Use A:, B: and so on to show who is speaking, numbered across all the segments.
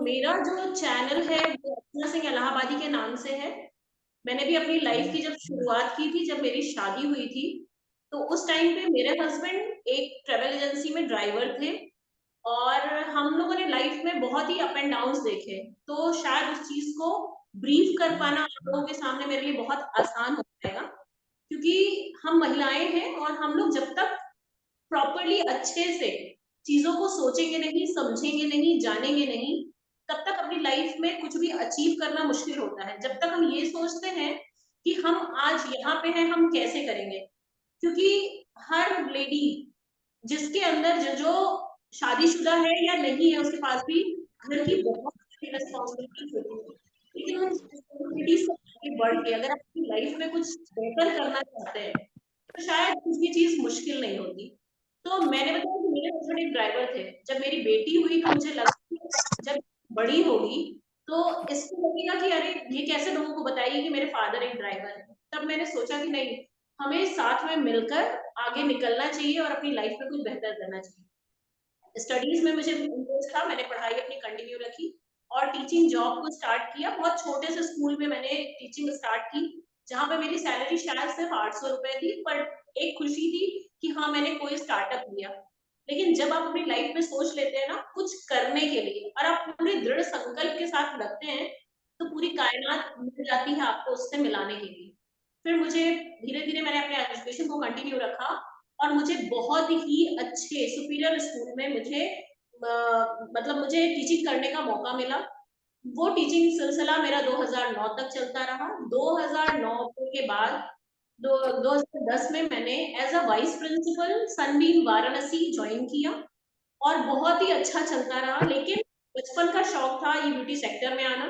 A: मेरा जो चैनल है वो अर्चना सिंह इलाहाबादी के नाम से है। मैंने भी अपनी लाइफ की जब शुरुआत की थी, जब मेरी शादी हुई थी, तो उस टाइम पे मेरे हस्बैंड एक ट्रैवल एजेंसी में ड्राइवर थे और हम लोगों ने लाइफ में बहुत ही अप एंड डाउन्स देखे। तो शायद उस चीज़ को ब्रीफ कर पाना आप लोगों के सामने मेरे लिए बहुत आसान हो जाएगा, क्योंकि हम महिलाएँ हैं और हम लोग जब तक प्रॉपर्ली अच्छे से चीज़ों को सोचेंगे नहीं, समझेंगे नहीं, जानेंगे नहीं, तब तक अपनी लाइफ में कुछ भी अचीव करना मुश्किल होता है। जब तक हम ये सोचते हैं कि हम आज यहाँ पे हैं, हम कैसे करेंगे? क्योंकि हर लेडी जिसके अंदर जो शादीशुदा है या नहीं है, उसके पास भी घर की बहुत सारी रिस्पॉन्सिबिलिटीज़ होती हैं। लेकिन उन रिस्पॉन्सिबिलिटीज़ से आगे बढ़ के अगर आप अपनी लाइफ में कुछ बेहतर करना चाहते हैं, तो शायद कुछ भी चीज़ मुश्किल नहीं होती। तो मैंने बताया कि मेरे हस्बैंड एक ड्राइवर थे। जब मेरी बेटी हुई तो मुझे लगा कि जब बड़ी होगी तो इसको लगेगा कि अरे ये कैसे लोगों को बताएगी कि मेरे फादर एक ड्राइवर है। तब मैंने सोचा कि नहीं, हमें साथ में मिलकर आगे निकलना चाहिए और अपनी लाइफ में कुछ बेहतर करना चाहिए। स्टडीज़ में मुझे इंटरेस्ट था, मैंने पढ़ाई अपनी कंटिन्यू रखी और टीचिंग जॉब को स्टार्ट किया। बहुत छोटे से स्कूल में मैंने टीचिंग स्टार्ट की, जहाँ पे मेरी सैलरी शायद सिर्फ़ ₹800 थी, पर एक खुशी थी कि हाँ, मैंने कोई स्टार्टअप लिया। लेकिन जब आप अपनी लाइफ में सोच लेते हैं ना कुछ करने के लिए और आप पूरे दृढ़ संकल्प के साथ लगते हैं, तो पूरी कायनात मिल जाती है आपको उससे मिलाने के लिए। फिर मुझे धीरे-धीरे मैंने अपने एजुकेशन को कंटिन्यू रखा और मुझे बहुत ही अच्छे सुपीरियर स्कूल में मतलब मुझे टीचिंग करने का मौका मिला। वो टीचिंग सिलसिला मेरा 2009 तक चलता रहा। 2009 के बाद दो 2010 में मैंने as a vice principal Sunbeam Varanasi join किया और बहुत ही अच्छा चलता रहा। लेकिन बचपन का शौक था ये ब्यूटी सेक्टर में आना,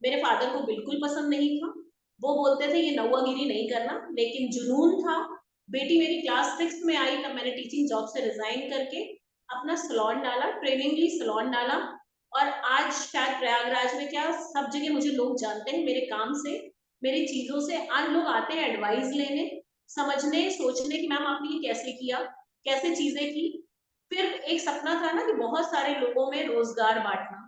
A: मेरे फादर को बिल्कुल पसंद नहीं था। वो बोलते थे ये नौआगिरी नहीं करना, लेकिन जुनून था। बेटी मेरी क्लास 6th में आई तब मैंने टीचिंग जॉब से रिज़ाइन करके अपना सैलून डाला, ट्रेनिंगली सैलून डाला और आज शायद प्रयागराज में क्या सब जगह मुझे लोग जानते हैं मेरे काम से, मेरी चीज़ों से। आज लोग आते हैं एडवाइस लेने, समझने, सोचने कि मैम आपने ये कैसे किया, कैसे चीज़ें की। फिर एक सपना था ना कि बहुत सारे लोगों में रोज़गार बाँटना।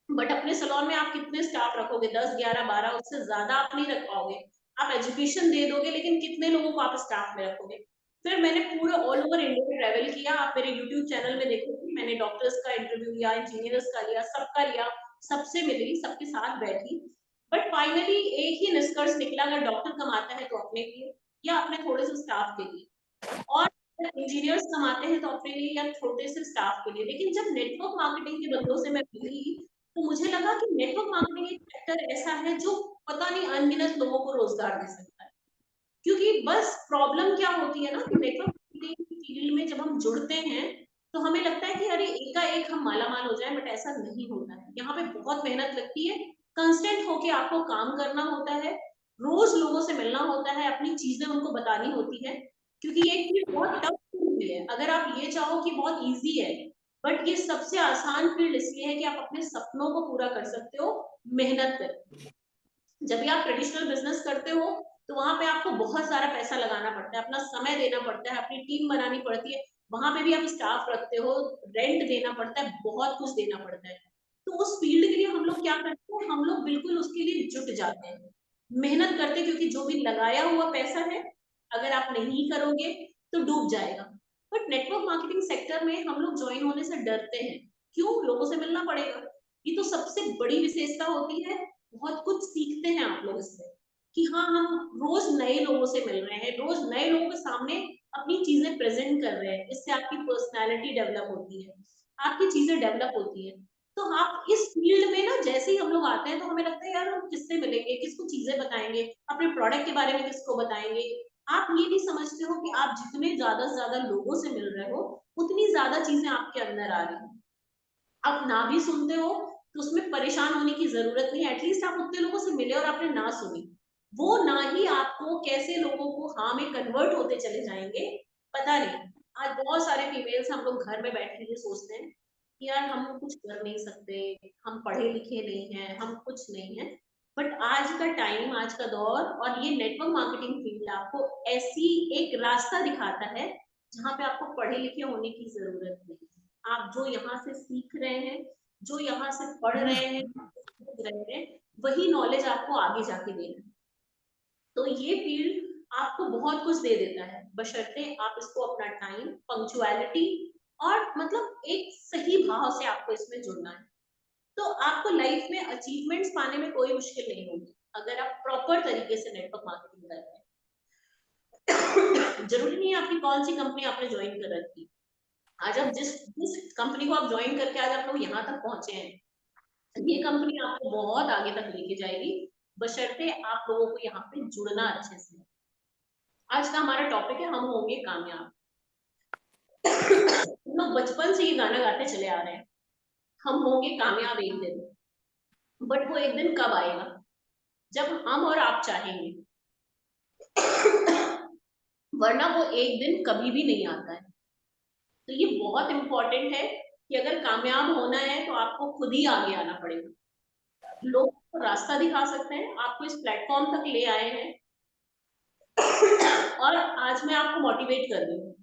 A: बट अपने सैलून में आप कितने स्टाफ रखोगे? 10, 11, 12, उससे ज़्यादा आप नहीं रख पाओगे। आप एजुकेशन दे दोगे लेकिन कितने लोगों को आप स्टाफ में रखोगे? फिर मैंने पूरे ऑल ओवर इंडिया ट्रैवल किया। आप मेरे यूट्यूब चैनल में देखोगे मैंने डॉक्टर्स का इंटरव्यू लिया, इंजीनियर्स का लिया, सबका लिया, सबसे मिली, सबके साथ बैठी। बट फाइनली एक ही निष्कर्ष निकला, अगर डॉक्टर कमाता है तो अपने लिए या अपने थोड़े से स्टाफ के लिए। और इंजीनियर्स कमाते हैं तो अपने लिए या छोटे से स्टाफ के लिए। लेकिन जब नेटवर्क मार्केटिंग के बंदों से मैं मिली, तो मुझे लगा कि नेटवर्क मार्केटिंग एक सेक्टर ऐसा है जो पता नहीं अनगिनत लोगों को रोज़गार दे सकता है। क्योंकि बस प्रॉब्लम क्या होती है ना कि नेटवर्क मार्केटिंग की फील्ड में जब हम जुड़ते हैं, तो हमें लगता है कि अरे एकाएक हम मालामाल हो जाएँ, बट ऐसा नहीं होता है। यहाँ पे बहुत मेहनत लगती है, कंस्टेंट होके आपको काम करना होता है, रोज़ लोगों से मिलना होता है, अपनी चीज़ें उनको बतानी होती हैं, क्योंकि ये चीज़ बहुत टफ फील्ड है। अगर आप ये चाहो कि बहुत ईज़ी है, बट ये सबसे आसान फील्ड इसलिए है कि आप अपने सपनों को पूरा कर सकते हो, मेहनत करके। जब भी आप ट्रेडिशनल बिज़नेस करते हो, तो वहाँ पे आपको बहुत सारा पैसा लगाना पड़ता है, अपना समय देना पड़ता है, अपनी टीम बनानी पड़ती है, वहाँ पे भी आप स्टाफ रखते हो, रेंट देना पड़ता है, बहुत कुछ देना पड़ता है। तो उस फील्ड के लिए हम लोग क्या करते हैं, हम लोग बिल्कुल उसके लिए जुट जाते हैं, मेहनत करते हैं क्योंकि जो भी लगाया हुआ पैसा है, अगर आप नहीं करोगे, तो डूब जाएगा। बट नेटवर्क मार्केटिंग सेक्टर में हम लोग जॉइन होने से डरते हैं। क्यों? लोगों से मिलना पड़ेगा। ये तो सबसे बड़ी विशेषता होती है, बहुत कुछ सीखते हैं आप लोग इससे, कि हाँ, हम रोज़ नए लोगों से मिल रहे हैं, रोज़ नए लोगों के सामने अपनी चीज़ें प्रेज़ेंट कर रहे हैं। इससे आपकी पर्सनैलिटी डेवलप होती है, आपकी चीज़ें डेवलप होती हैं। तो आप इस फ़ील्ड में ना जैसे ही हम लोग आते हैं तो हमें लगता है यार हम किससे मिलेंगे, किसको चीज़ें बताएँगे, अपने प्रोडक्ट के बारे में किसको बताएँगे। आप ये नहीं समझते हो कि आप जितने ज़्यादा से ज़्यादा लोगों से मिल रहे हो, उतनी ज़्यादा चीज़ें आपके अंदर आ रही हैं। आप ना भी सुनते हो, तो उसमें परेशान होने की ज़रूरत नहीं है, एटलीस्ट आप उतने लोगों से मिले और आपने ना सुनी। वो ना ही आपको कैसे लोगों को हाँ में कन्वर्ट होते चले जाएँगे, पता नहीं। आज बहुत सारे फीमेल्स हम लोग घर में बैठ के ये सोचते हैं, कि यार हम लोग कुछ कर नहीं सकते, हम पढ़े-लिखे नहीं हैं, हम कुछ नहीं हैं। बट आज का टाइम, आज का दौर और ये नेटवर्क मार्केटिंग फील्ड आपको ऐसी एक रास्ता दिखाता है, जहाँ पे आपको पढ़े-लिखे होने की ज़रूरत नहीं है। आप जो यहाँ से सीख रहे हैं, जो यहाँ से पढ़ रहे हैं, समझ रहे हैं, वही नॉलेज आपको आगे जाके देना है। तो ये फील्ड आपको बहुत कुछ दे देता है, बशर्ते आप इसको अपना टाइम, पंक्चुअलिटी और मतलब एक सही भाव से आपको इसमें जुड़ना है। तो आपको लाइफ में अचीवमेंट्स पाने में कोई मुश्किल नहीं होगी अगर आप प्रॉपर तरीके से नेटवर्क मार्केटिंग कर रहे हैं। जरूरी नहीं है आपकी कौन सी कंपनी आपने ज्वाइन कर रखी। आज आप जिस जिस कंपनी को आप ज्वाइन करके आज आप लोग यहाँ तक पहुंचे हैं, ये कंपनी आपको बहुत आगे तक लेके जाएगी, बशर्ते आप लोगों को यहाँ पे जुड़ना अच्छे से। आज का हमारा टॉपिक है, हम होंगे कामयाब। हम लोग बचपन से ये गाना गाते चले आ रहे हैं, हम होंगे कामयाब एक दिन। बट वो एक दिन कब आएगा? जब हम और आप चाहेंगे। वरना वो एक दिन कभी भी नहीं आता है। तो ये बहुत इंपॉर्टेंट है कि अगर कामयाब होना है तो आपको खुद ही आगे आना पड़ेगा। लोग को रास्ता दिखा सकते हैं, आपको इस प्लेटफॉर्म तक ले आए हैं और आज मैं आपको मोटिवेट कर रही हूँ।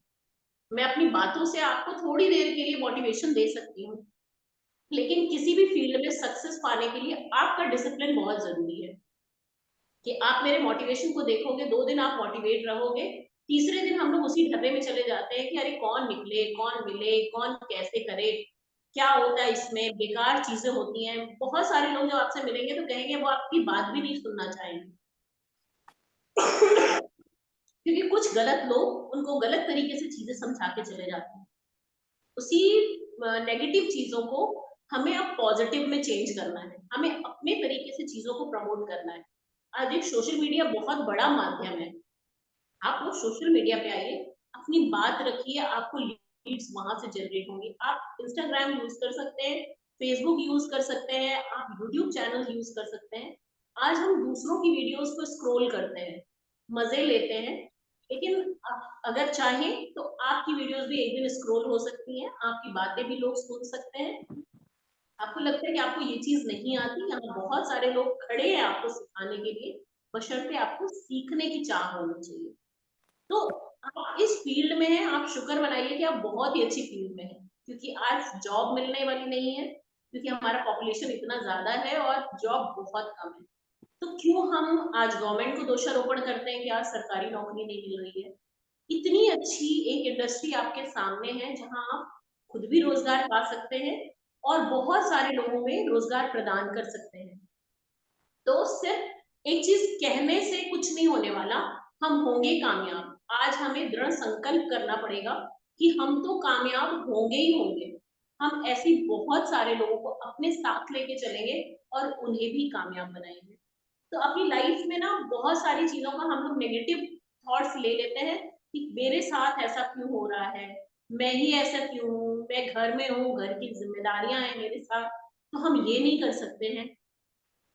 A: मैं अपनी बातों से आपको थोड़ी देर के लिए मोटिवेशन दे सकती हूँ, लेकिन किसी भी फील्ड में सक्सेस पाने के लिए आपका डिसिप्लिन बहुत जरूरी है। कि आप मेरे मोटिवेशन को देखोगे, 2 दिन आप मोटिवेट रहोगे, तीसरे दिन हम लोग उसी ढर्रे में चले जाते हैं कि अरे कौन निकले, कौन मिले, कौन कैसे करे, क्या होता है इसमें, बेकार चीजें होती हैं। बहुत सारे लोग जब आपसे मिलेंगे तो कहेंगे वो आपकी बात भी नहीं सुनना चाहेंगे। क्योंकि कुछ गलत लोग उनको गलत तरीके से चीजें समझा के चले जाते हैं। उसी नेगेटिव चीजों को हमें अब पॉजिटिव में चेंज करना है, हमें अपने तरीके से चीजों को प्रमोट करना है। आज एक सोशल मीडिया बहुत बड़ा माध्यम है, आप लोग सोशल मीडिया पे आइए, अपनी बात रखिए, आपको लीड्स वहां से जनरेट होंगी। आप इंस्टाग्राम यूज कर सकते हैं, फेसबुक यूज कर सकते हैं, आप यूट्यूब चैनल यूज कर सकते हैं। आज हम दूसरों की वीडियोस को स्क्रॉल करते हैं, मजे लेते हैं, लेकिन अगर चाहें तो आपकी वीडियोस भी एक दिन स्क्रॉल हो सकती हैं, आपकी बातें भी लोग सुन सकते हैं। आपको लगता है कि आपको ये चीज नहीं आती, यहाँ बहुत सारे लोग खड़े हैं आपको सिखाने के लिए, बशर्ते आपको सीखने की चाह होनी चाहिए। तो आप इस फील्ड में हैं, आप शुक्र मनाइए कि आप बहुत ही अच्छी फील्ड में हैं, क्योंकि आज जॉब मिलने वाली नहीं है, क्योंकि हमारा पॉपुलेशन इतना ज्यादा है और जॉब बहुत कम है। तो क्यों हम आज गवर्नमेंट को दोषारोपण करते हैं कि आज सरकारी नौकरी नहीं मिल रही है? इतनी अच्छी एक इंडस्ट्री आपके सामने है जहां आप खुद भी रोजगार पा सकते हैं और बहुत सारे लोगों में रोजगार प्रदान कर सकते हैं। तो सिर्फ एक चीज कहने से कुछ नहीं होने वाला, हम होंगे कामयाब। आज हमें दृढ़ संकल्प करना पड़ेगा कि हम तो कामयाब होंगे ही होंगे। हम ऐसे बहुत सारे लोगों को अपने साथ लेके चलेंगे और उन्हें भी कामयाब बनाएंगे। तो अपनी लाइफ में ना बहुत सारी चीजों का हम लोग नेगेटिव थॉट्स ले लेते हैं कि मेरे साथ ऐसा क्यों हो रहा है, मैं ही ऐसा क्यों हूँ, मैं घर में हूँ, घर की जिम्मेदारियां हैं मेरे साथ, तो हम ये नहीं कर सकते हैं।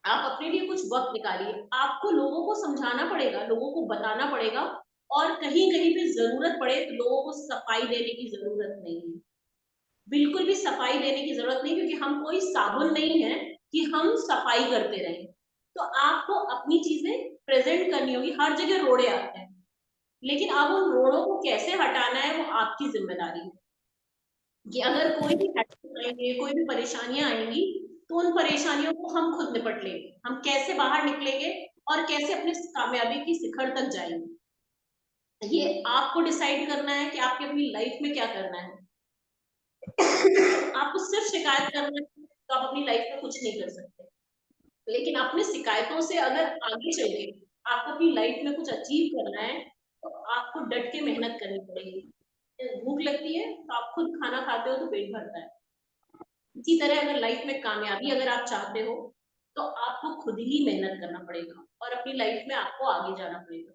A: आप अपने लिए कुछ वक्त निकालिए, आपको लोगों को समझाना पड़ेगा, लोगों को बताना पड़ेगा, और कहीं कहीं पे जरूरत पड़े तो लोगों को सफाई देने की जरूरत नहीं है। बिल्कुल भी सफाई देने की जरूरत नहीं, क्योंकि हम कोई साबुन नहीं है कि हम सफाई करते रहें। तो आपको अपनी चीजें प्रेजेंट करनी होगी। हर जगह रोड़े आते हैं, लेकिन अब उन रोड़ों को कैसे हटाना है वो आपकी जिम्मेदारी है। कि अगर कोई भी आएंगे, कोई भी परेशानियां आएंगी, तो उन परेशानियों को हम खुद निपट लेंगे। हम कैसे बाहर निकलेंगे और कैसे अपने कामयाबी की शिखर तक जाएंगे, ये आपको डिसाइड करना है कि आपकी अपनी लाइफ में क्या करना है। आपको सिर्फ शिकायत करना है तो आप अपनी लाइफ में कुछ नहीं कर सकते, लेकिन अपनी शिकायतों से अगर आगे चल के आपको अपनी लाइफ में कुछ अचीव करना है तो आपको डट के मेहनत करनी पड़ेगी। भूख लगती है तो आप खुद खाना खाते हो तो पेट भरता है। इसी तरह अगर लाइफ में कामयाबी अगर आप चाहते हो तो आपको खुद ही मेहनत करना पड़ेगा और अपनी लाइफ में आपको आगे जाना पड़ेगा।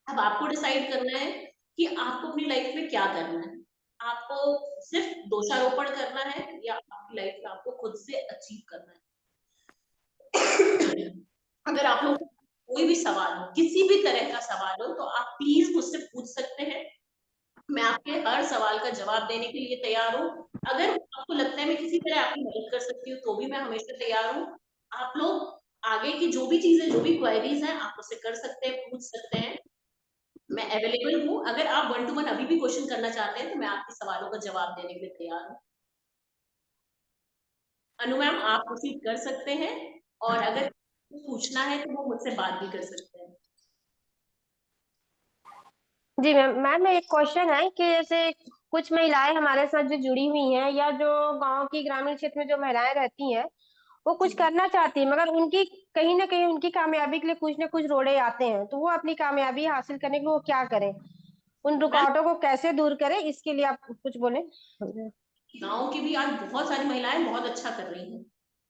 A: अब आपको डिसाइड करना है कि आपको अपनी लाइफ में क्या करना है। आपको सिर्फ दोषारोपण करना है या आपकी लाइफ में आपको खुद से अचीव करना है। अगर आप लोग कोई भी सवाल हो, किसी भी तरह का सवाल हो, तो आप प्लीज मुझसे पूछ सकते हैं। मैं आपके हर सवाल का जवाब देने के लिए तैयार हूँ। अगर आपको लगता है मैं किसी तरह आपकी मदद कर सकती हूँ तो भी मैं हमेशा तैयार हूँ। आप लोग आगे की जो भी चीजें, जो भी क्वेरीज हैं, आप मुझसे कर सकते हैं, पूछ सकते हैं। मैं अवेलेबल हूँ। अगर आप 1 to 1 अभी भी क्वेश्चन करना चाहते हैं तो मैं आपके सवालों का जवाब देने के लिए तैयार हूँ। अनु मैम आप प्रोसीड कर सकते हैं, और अगर पूछना है तो वो मुझसे बात भी कर सकते हैं।
B: जी मैम, मैम एक क्वेश्चन है कि जैसे कुछ महिलाएं हमारे साथ जो जुड़ी हुई हैं, या जो गांव की ग्रामीण क्षेत्र में जो महिलाएं रहती हैं, वो कुछ
A: जी
B: करना चाहती है, मगर उनकी कहीं ना कहीं उनकी कामयाबी के लिए कुछ ना कुछ रोड़े आते हैं, तो वो अपनी कामयाबी हासिल करने के लिए वो क्या करें, उन
A: मैम,
B: रुकावटों को कैसे दूर करें, इसके लिए आप कुछ बोले।
A: गाँव की भी आज बहुत सारी महिलाएं बहुत अच्छा कर रही हैं,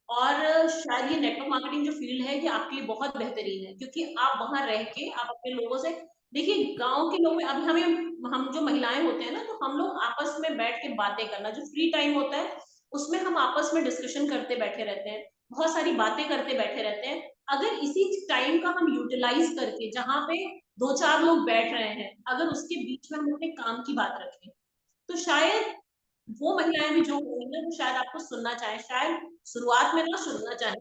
A: और शायद ये नेटवर्क मार्केटिंग जो फील्ड है ये आपके लिए बहुत बेहतरीन है, क्योंकि आप वहां रह के आप अपने लोगों से, देखिए गांव के लोग में अभी हम जो महिलाएं होते हैं ना, तो हम लोग आपस में बैठ के बातें करना, जो फ्री टाइम होता है उसमें हम आपस में डिस्कशन करते बैठे रहते हैं, बहुत सारी बातें करते बैठे रहते हैं। अगर इसी टाइम का हम यूटिलाइज करके, जहाँ पे दो चार लोग बैठ रहे हैं, अगर उसके बीच में हम अपने काम की बात रखें, तो शायद वो महिलाएं भी जो होंगी ना, वो शायद आपको सुनना चाहे, शायद शुरुआत में ना सुनना चाहे,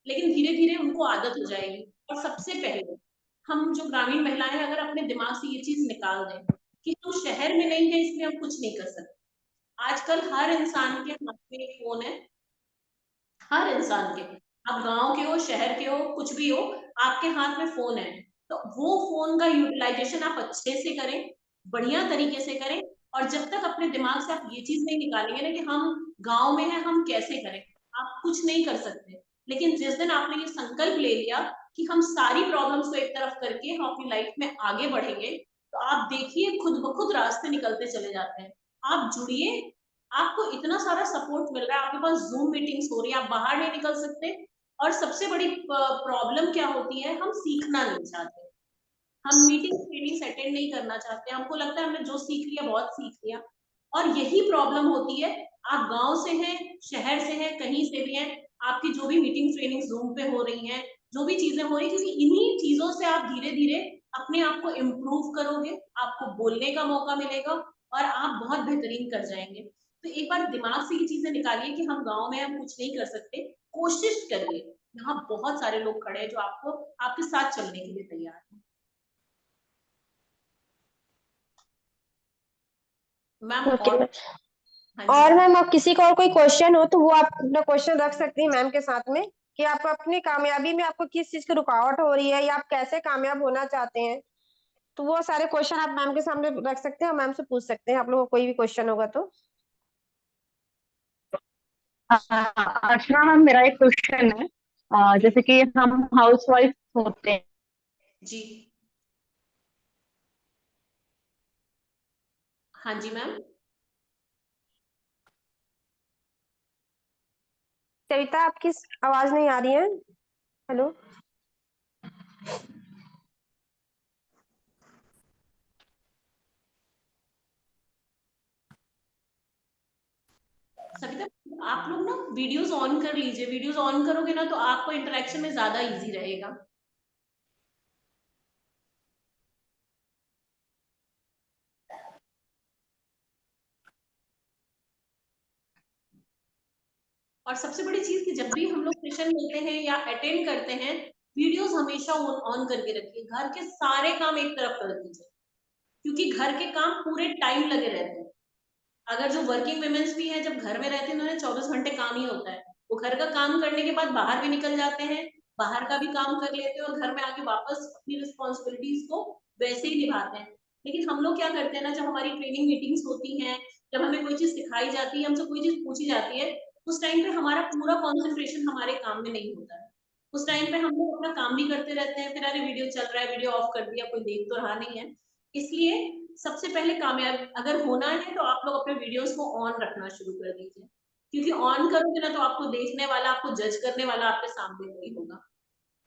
A: लेकिन धीरे धीरे उनको आदत हो जाएगी। और सबसे पहले हम जो ग्रामीण महिलाएं हैं, अगर अपने दिमाग से ये चीज निकाल दें कि हम शहर में नहीं है इसलिए हम कुछ नहीं कर सकते। आजकल हर इंसान के हाथ में एक फोन है, हर इंसान के, आप गांव के हो शहर के हो कुछ भी हो, आपके हाथ में फोन है। तो वो फोन का यूटिलाइजेशन आप अच्छे से करें, बढ़िया तरीके से करें। और जब तक अपने दिमाग से आप ये चीज नहीं निकालेंगे ना कि हम गांव में हैं हम कैसे करें, आप कुछ नहीं कर सकते। लेकिन जिस दिन आपने ये संकल्प ले लिया कि हम सारी प्रॉब्लम्स को एक तरफ करके हम अपनी लाइफ में आगे बढ़ेंगे, तो आप देखिए खुद ब खुद रास्ते निकलते चले जाते हैं। आप जुड़िए, आपको इतना सारा सपोर्ट मिल रहा है, आपके पास जूम मीटिंग्स हो रही है, आप बाहर नहीं निकल सकते। और सबसे बड़ी प्रॉब्लम क्या होती है, हम सीखना नहीं चाहते, हम मीटिंग ट्रेनिंग्स अटेंड नहीं करना चाहते, हमको लगता है हमने जो सीख लिया बहुत सीख लिया। और यही प्रॉब्लम होती है, आप गांव से हैं शहर से हैं कहीं से भी हैं, आपकी जो भी मीटिंग ट्रेनिंग जूम पे हो रही हैं, जो भी चीजें हो रही है, क्योंकि इन्हीं चीजों से आप धीरे धीरे अपने आप को इम्प्रूव करोगे, आपको बोलने का मौका मिलेगा, और आप बहुत बेहतरीन कर जाएंगे। तो एक बार दिमाग से ये चीजें निकालिए कि हम गांव में हम कुछ नहीं कर सकते, कोशिश करिए, यहाँ बहुत सारे लोग खड़े हैं जो आपको आपके साथ चलने के लिए तैयार हैं। मैम
B: ओके
A: और,
B: मैम।
A: हाँ जी
B: और
A: मैम।
B: मैम, आप किसी का और कोई क्वेश्चन हो तो वो आप अपना क्वेश्चन रख सकती हैं मैम के साथ में, कि आप अपनी कामयाबी में आपको किस चीज की रुकावट हो रही है, या आप कैसे कामयाब होना चाहते हैं, तो वो सारे क्वेश्चन आप मैम के सामने रख सकते हैं और मैम से पूछ सकते हैं, आप लोगों को कोई भी क्वेश्चन होगा तो।
C: अर्चना मैम, मेरा एक क्वेश्चन है। जैसे कि हम हाउस वाइफ होते हैं।
A: जी हाँ जी मैम।
B: कविता, आपकी आवाज नहीं आ रही है। हेलो।
A: सविता, आप लोग ना वीडियोस ऑन कर लीजिए, वीडियोस ऑन करोगे ना तो आपको इंटरेक्शन में ज्यादा इजी रहेगा। और सबसे बड़ी चीज कि जब भी हम लोग सेशन लेते हैं या अटेंड करते हैं, वीडियोस हमेशा ऑन करके रखिए, घर के सारे काम एक तरफ कर दीजिए, क्योंकि घर के काम पूरे टाइम लगे रहते हैं। अगर जो वर्किंग वुमेन्स भी है, जब घर में रहती है उन्हें 24 घंटे काम ही होता है, वो घर का काम करने के बाद बाहर भी निकल जाते हैं, बाहर का भी काम कर लेते हैं, और घर में आके वापस अपनी रिस्पॉन्सिबिलिटीज को वैसे ही निभाते हैं। लेकिन हम लोग क्या करते हैं ना, जब हमारी ट्रेनिंग मीटिंग्स होती हैं, जब हमें कोई चीज सिखाई जाती है, हमसे कोई चीज पूछी जाती है, उस टाइम पे हमारा पूरा कॉन्सेंट्रेशन हमारे काम में नहीं होता है। उस टाइम पे हम लोग अपना काम भी करते रहते हैं, फिर अरे वीडियो चल रहा है, वीडियो ऑफ कर दिया, कोई देख तो रहा नहीं है। इसलिए सबसे पहले कामयाब अगर होना है तो आप लोग अपने वीडियोस को ऑन रखना शुरू कर दीजिए, क्योंकि ऑन करोगे ना तो आपको देखने वाला, आपको जज करने वाला आपके सामने नहीं होगा।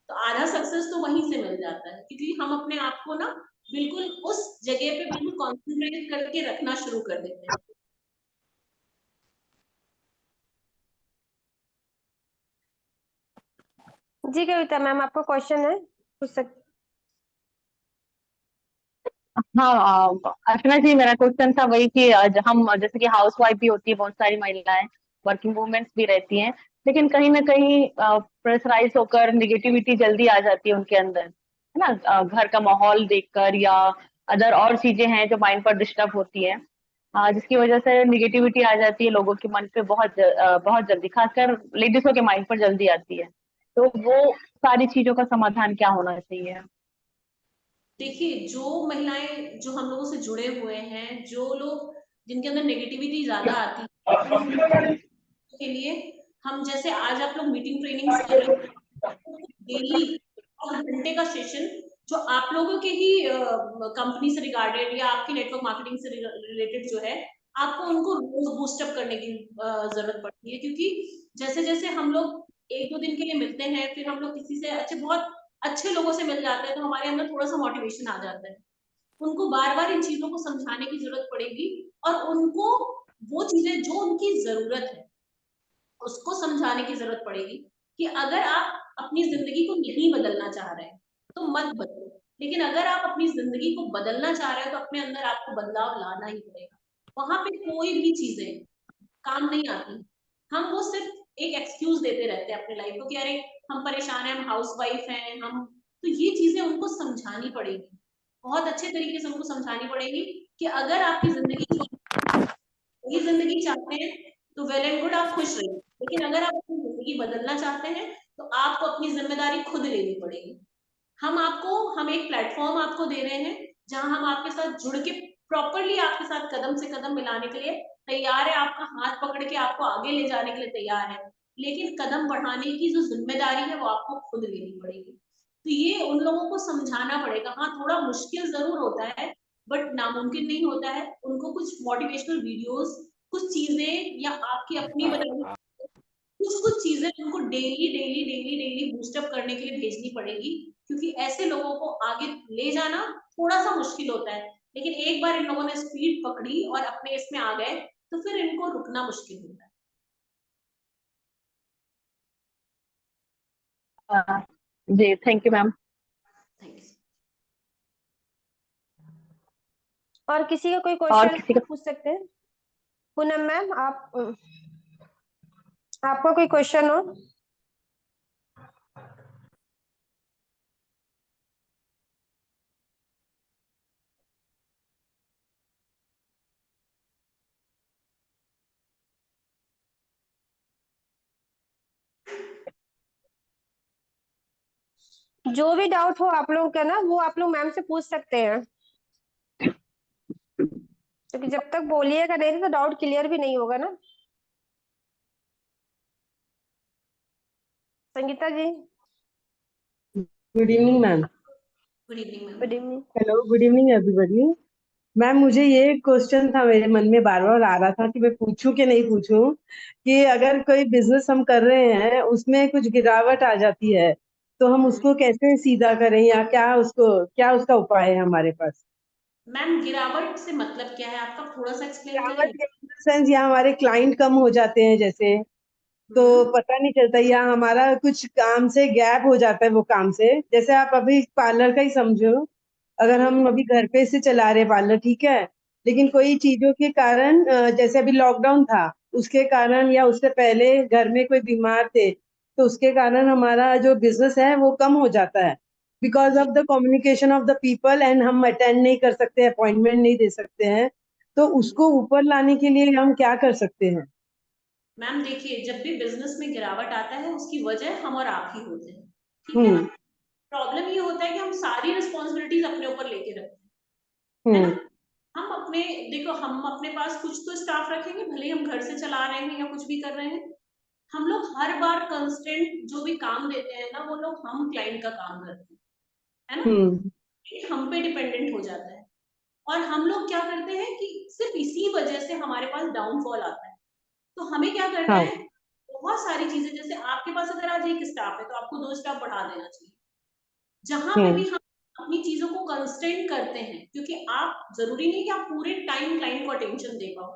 A: तो आधा सक्सेस तो वहीं से मिल जाता है, क्योंकि हम अपने आप को ना बिल्कुल उस जगह पे बिल्कुल कॉन्सेंट्रेट करके रखना शुरू कर देते हैं।
B: जी कविता मैम, आपका क्वेश्चन है, पूछ सकते।
C: हाँ, अर्चना जी, मेरा क्वेश्चन था वही कि हम जैसे कि हाउस वाइफ भी होती है बहुत सारी महिलाएं, वर्किंग वुमेन्स भी रहती हैं, लेकिन कहीं ना कहीं प्रेशराइज होकर निगेटिविटी जल्दी आ जाती है उनके अंदर, है ना? घर का माहौल देखकर या अदर और चीजें हैं जो माइंड पर डिस्टर्ब होती है। जिसकी वजह से निगेटिविटी आ जाती है लोगों के मन पे बहुत जल्दी, खासकर लेडीजों के माइंड पर जल्दी आती है। तो वो सारी चीजों का समाधान क्या होना चाहिए?
A: देखिए, जो महिलाएं जो हम लोगों से जुड़े हुए हैं, जो लोग जिनके अंदर नेगेटिविटी ज्यादा आती है, उन के लिए हम, जैसे आज आप लोग मीटिंग ट्रेनिंग्स कर रहे हो, डेली 1 घंटे का सेशन जो आप लोगों के ही कंपनी से रिगार्डेड या आपकी नेटवर्क मार्केटिंग से रिलेटेड जो है, आपको उनको रोज बूस्टअप करने की जरूरत पड़ती है। क्योंकि जैसे जैसे हम लोग 1-2 दिन के लिए मिलते हैं, फिर हम लोग किसी से बहुत अच्छे लोगों से मिल जाते हैं, तो हमारे अंदर थोड़ा सा मोटिवेशन आ जाता है। उनको बार बार इन चीजों को समझाने की जरूरत पड़ेगी, और उनको वो चीजें जो उनकी जरूरत है उसको समझाने की जरूरत पड़ेगी कि अगर आप अपनी जिंदगी को नहीं बदलना चाह रहे हैं तो मत बदलो, लेकिन अगर आप अपनी जिंदगी को बदलना चाह रहे हो तो अपने अंदर आपको बदलाव लाना ही पड़ेगा। वहां पे कोई भी चीजें काम नहीं आती। हम वो सिर्फ एक एक्सक्यूज देते रहते हैं अपने लाइफ को कि अरे हम परेशान हैं, हम हाउस वाइफ हैं, हम, तो ये चीजें उनको समझानी पड़ेगी, बहुत अच्छे तरीके से उनको समझानी पड़ेगी कि अगर आपकी जिंदगी वही जिंदगी चाहते हैं तो वेल एंड गुड, आप खुश रहिए, लेकिन अगर आप अपनी जिंदगी बदलना चाहते हैं तो आपको अपनी जिम्मेदारी खुद लेनी पड़ेगी। हम एक प्लेटफॉर्म आपको दे रहे हैं जहां हम आपके साथ जुड़ के प्रॉपरली आपके साथ कदम से कदम मिलाने के लिए तैयार है, आपका हाथ पकड़ के आपको आगे ले जाने के लिए तैयार है, लेकिन कदम बढ़ाने की जो जिम्मेदारी है वो आपको खुद लेनी पड़ेगी। तो ये उन लोगों को समझाना पड़ेगा। हाँ, थोड़ा मुश्किल जरूर होता है, बट नामुमकिन नहीं होता है। उनको कुछ मोटिवेशनल वीडियोस, कुछ चीजें या आपकी अपनी बनाई कुछ कुछ चीजें उनको daily daily daily daily boost up करने के लिए भेजनी पड़ेगी, क्योंकि ऐसे लोगों को आगे ले जाना थोड़ा सा मुश्किल होता है, लेकिन एक बार इन लोगों ने स्पीड पकड़ी और अपने इसमें आ गए तो फिर इनको रुकना मुश्किल होता है।
C: जी, thank you ma'am.
A: Thank you.
B: और किसी का कोई
C: और
B: क्वेश्चन
C: किसी का?
B: पूछ सकते हैं? पूनम मैम, आपका कोई क्वेश्चन हो? जो भी डाउट हो आप लोगों का ना, वो आप लोग मैम से पूछ सकते हैं, क्योंकि जब तक बोलिएगा नहीं तो डाउट क्लियर भी नहीं होगा ना। Sangeeta ji.
D: Good evening ma'am.
A: Good evening ma'am.
B: Good evening.
D: Hello, good evening everybody. Ma'am, मुझे ये क्वेश्चन था मेरे मन में बार बार आ रहा था कि मैं पूछूं कि नहीं पूछूं, कि अगर कोई बिजनेस हम कर रहे हैं उसमें कुछ गिरावट आ जाती है तो हम उसको कैसे सीधा करें, या क्या उसका उपाय है हमारे पास?
A: मैम, गिरावट से मतलब क्या है आपका, थोड़ा सा एक्सप्लेन
D: गिरावट
A: करेंगे?
D: इन द सेंस, या हमारे क्लाइंट कम हो जाते हैं जैसे, तो
A: हम्म।
D: पता नहीं चलता, या हमारा कुछ काम से गैप हो जाता है वो काम से। जैसे आप अभी पार्लर का ही समझो, अगर हम अभी घर पे से चला रहे पार्लर, ठीक है, लेकिन कोई चीजों के कारण, जैसे अभी लॉकडाउन था उसके कारण, या उससे पहले घर में कोई बीमार थे, तो उसके कारण हमारा जो बिजनेस है वो कम हो जाता है, बिकॉज
A: जी
D: of the communication of the people, and हम अटेंड नहीं कर सकते, अपॉइंटमेंट नहीं दे सकते हैं। तो उसको ऊपर लाने के लिए हम क्या कर सकते हैं?
A: मैम, देखिए, जब भी बिजनेस में गिरावट आता है उसकी वजह हम और आप ही होते हैं, ठीक है ना।
D: हम्म।
A: प्रॉब्लम ये होता है कि हम सारी रिस्पॉन्सिबिलिटीज अपने ऊपर लेके रखते हैं, है
D: हम्म।
A: ना। हम अपने देखो, हम अपने पास कुछ तो स्टाफ रखेंगे, भले ही हम घर से चला रहे हैं या कुछ भी कर रहे हैं। हम लोग हर बार कंस्टेंट जो भी काम देते हैं ना, वो लोग हम क्लाइंट का काम करते हैं, है ना।
D: हम्म।
A: ये हम पे डिपेंडेंट हो जाता है, और हम लोग क्या करते हैं कि सिर्फ इसी वजह से हमारे पास डाउनफॉल आता है। तो हमें क्या करना
D: हाँ।
A: है, बहुत सारी चीजें, जैसे आपके पास अगर आज एक स्टाफ है तो आपको 2 स्टाफ बढ़ा देना चाहिए। जहां पे भी
D: हम्म।
A: हम अपनी चीजों को कंस्टेंट करते हैं, क्योंकि आप, जरूरी नहीं कि आप पूरे टाइम क्लाइंट को अटेंशन दे पाओ।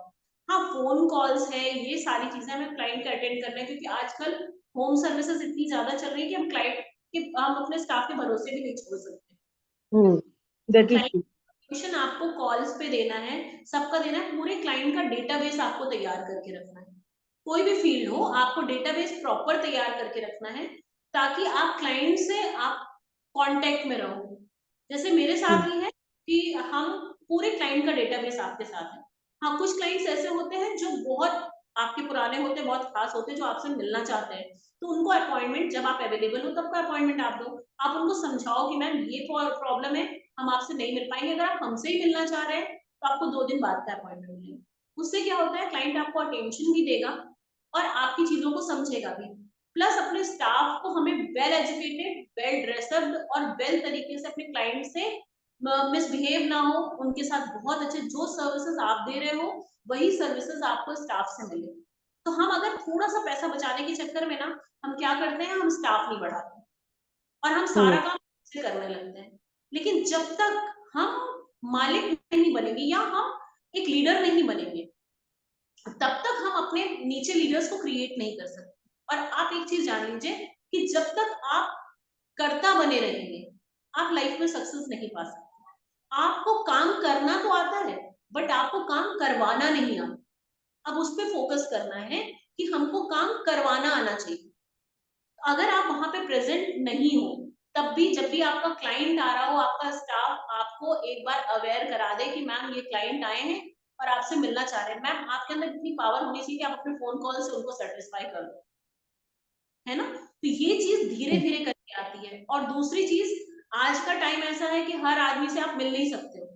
A: हाँ, फोन कॉल्स है, ये सारी चीजें हमें क्लाइंट का अटेंड करना है, क्योंकि आजकल होम सर्विसेज इतनी ज्यादा चल रही है कि हम क्लाइंट के, हम अपने स्टाफ के भरोसे भी नहीं छोड़ सकते।
D: हम्म।
A: तो
D: that is
A: client
D: true.
A: Attention आपको कॉल्स पे देना है, सबका देना है, पूरे क्लाइंट का डेटाबेस आपको तैयार करके रखना है। कोई भी फील्ड हो, आपको डेटाबेस प्रॉपर तैयार करके रखना है, ताकि आप क्लाइंट से आप कांटेक्ट में रहो। जैसे मेरे साथ ही है कि हम पूरे क्लाइंट का डेटाबेस आपके साथ है, हाँ, कुछ क्लाइंट्स ऐसे होते हैं जो बहुत आपके पुराने होते हैं, बहुत खास होते हैं, जो आपसे मिलना चाहते हैं, तो उनको अपॉइंटमेंट जब आप अवेलेबल हो तब का अपॉइंटमेंट आप दो। आप उनको समझाओ कि मैम ये प्रॉब्लम है, हम आपसे नहीं मिल पाएंगे। अगर आप हमसे ही मिलना चाह रहे हैं तो आपको 2 दिन बाद का अपॉइंटमेंट मिलेगा। उससे क्या होता है, क्लाइंट आपको अटेंशन भी देगा और आपकी चीजों को समझेगा भी। प्लस अपने स्टाफ को हमें वेल एजुकेटेड, वेल ड्रेसअप्ड और वेल तरीके से अपने क्लाइंट से मिसबिहेव ना हो, उनके साथ बहुत अच्छे जो सर्विसेज आप दे रहे हो वही सर्विसेज आपको स्टाफ से मिले। तो हम अगर थोड़ा सा पैसा बचाने के चक्कर में ना, हम क्या करते हैं, हम स्टाफ नहीं बढ़ाते और हम सारा काम से करने लगते हैं। लेकिन जब तक हम मालिक नहीं बनेंगे या हम एक लीडर नहीं बनेंगे, तब तक हम अपने नीचे लीडर्स को क्रिएट नहीं कर सकते। और आप एक चीज जान लीजिए कि जब तक आप कर्ता बने रहेंगे, आप लाइफ में सक्सेस नहीं पा सकते। आपको काम करना तो आता है, बट आपको काम करवाना नहीं आता। अब उस पर फोकस करना है कि हमको काम करवाना आना चाहिए। अगर आप वहां पे प्रेजेंट नहीं हो, तब भी जब भी आपका क्लाइंट आ रहा हो, आपका स्टाफ आपको एक बार अवेयर करा दे कि मैम ये क्लाइंट आए हैं और आपसे मिलना चाह रहे हैं, मैम आपके अंदर इतनी पावर होनी चाहिए कि आप अपने फोन कॉल से उनको सेटिस्फाई कर दो, है ना। तो ये चीज धीरे धीरे करके आती है। और दूसरी चीज, आज का टाइम ऐसा है कि हर आदमी से आप मिल नहीं सकते हो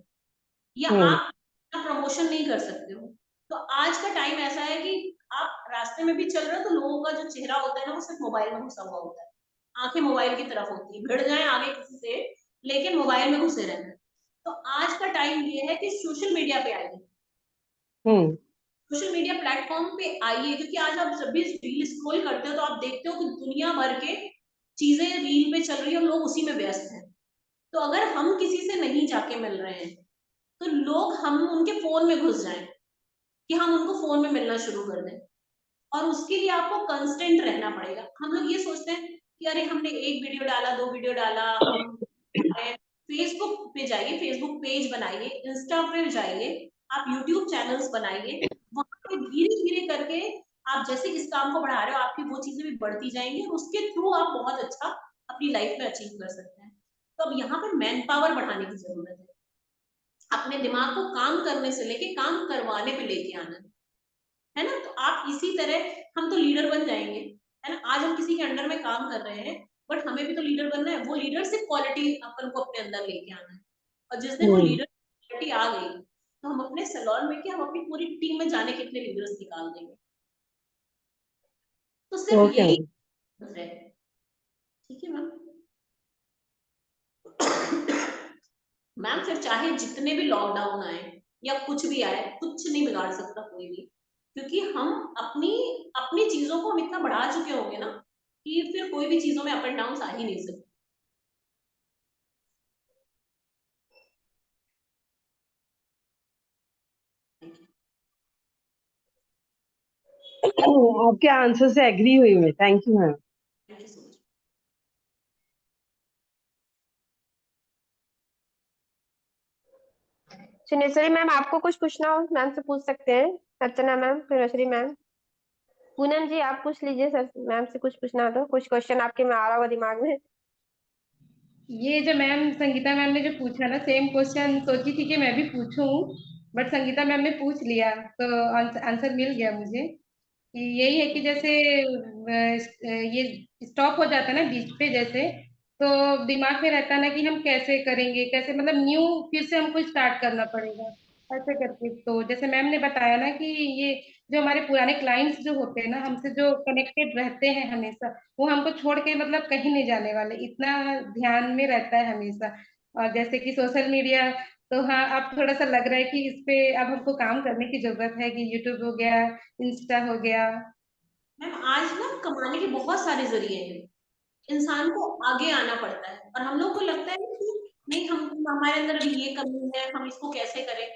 A: या आप प्रमोशन नहीं कर सकते हो। तो आज का टाइम ऐसा है कि आप रास्ते में भी चल रहे हो तो लोगों का जो चेहरा होता है ना, वो सिर्फ मोबाइल में घुसा हुआ होता है। आंखें मोबाइल की तरफ होती है, भिड़ जाए आगे किसी से, लेकिन मोबाइल में घुसे रहना है। तो आज का टाइम ये है कि सोशल मीडिया पे आइए, सोशल मीडिया प्लेटफॉर्म पे आइए, क्योंकि आज आप जब भी रील स्क्रॉल करते हो तो आप देखते हो कि दुनिया भर के चीजें रील पे चल रही है और लोग उसी में व्यस्त हैं। तो अगर हम किसी से नहीं जाके मिल रहे हैं तो लोग हम उनके फोन में घुस जाएं कि हम उनको फोन में मिलना शुरू कर दें। और उसके लिए आपको कंस्टेंट रहना पड़ेगा। हम लोग ये सोचते हैं कि अरे हमने एक वीडियो डाला, 2 वीडियो डाला, हम फेसबुक पे जाइए, फेसबुक पेज बनाइए, इंस्टा पे जाइए, आप यूट्यूब चैनल्स बनाइए। वहां पे धीरे धीरे करके आप जैसे इस काम को बढ़ा रहे हो, आपकी वो चीजें भी बढ़ती जाएंगी और उसके थ्रू आप बहुत अच्छा अपनी लाइफ में अचीव कर सकते हैं। तो अब यहाँ पे मैन पावर बढ़ाने की जरूरत है। अपने दिमाग को काम करने से लेके काम करवाने पे लेके आना है ना। तो आप इसी तरह, हम तो लीडर बन जाएंगे, है ना। आज हम किसी के अंडर में काम कर रहे हैं, बट हमें भी तो लीडर बनना है। वो लीडरशिप क्वालिटी अपन को अपने अंदर लेके आना है। और जिस दिन वो लीडर क्वालिटी आ गई, तो हम अपने सैलून में क्या, हम अपनी पूरी टीम में जाने कितने लीडर्स निकाल देंगे। तो सिर्फ यही है। ठीक है मैम। मैम फिर चाहे जितने भी लॉकडाउन आए या कुछ भी आए, कुछ नहीं बिगाड़ सकता कोई भी, क्योंकि हम अपनी अपनी चीजों को हम इतना बढ़ा चुके होंगे ना कि फिर कोई भी चीजों में अप एंड डाउन आ ही नहीं सकते।
D: आपके आंसर से एग्री हुई मैं। Thank you ma'am.
A: Thank you so much.
B: Suneshwari ma'am, आपको कुछ पूछना हो मैम से पूछ सकते हैं। अर्चना मैम, सुनेश्वरी मैम, पूनम जी, आप पूछ लीजिए सर, मैम से कुछ पूछना हो तो, कुछ क्वेश्चन आपके में आ रहा होगा दिमाग में।
E: ये जो मैम संगीता मैम ने जो पूछा ना, सेम क्वेश्चन सोची थी कि मैं भी पूछूं, बट संगीता मैम ने पूछ लिया तो आंसर मिल गया मुझे। कि यही है कि जैसे ये स्टॉप हो जाता है ना बीच पे, जैसे तो दिमाग में रहता है ना कि हम कैसे करेंगे, कैसे मतलब न्यू फिर से हमको स्टार्ट करना पड़ेगा ऐसे करके। तो जैसे मैम ने बताया ना कि ये जो हमारे पुराने क्लाइंट्स जो होते हैं ना, हमसे जो कनेक्टेड रहते हैं हमेशा, वो हमको छोड़ के मतलब कहीं नहीं जाने वाले, इतना ध्यान में रहता है हमेशा। और जैसे कि सोशल मीडिया, तो हाँ अब थोड़ा सा लग रहा है कि इस पे अब हमको काम करने की जरूरत है, कि यूट्यूब हो गया, इंस्टा हो गया।
A: मैम आज ना कमाने के बहुत सारे जरिए हैं, इंसान को आगे आना पड़ता है। और हम लोग को लगता है कि नहीं, हम हमारे अंदर अभी ये कमी है, हम इसको कैसे करें।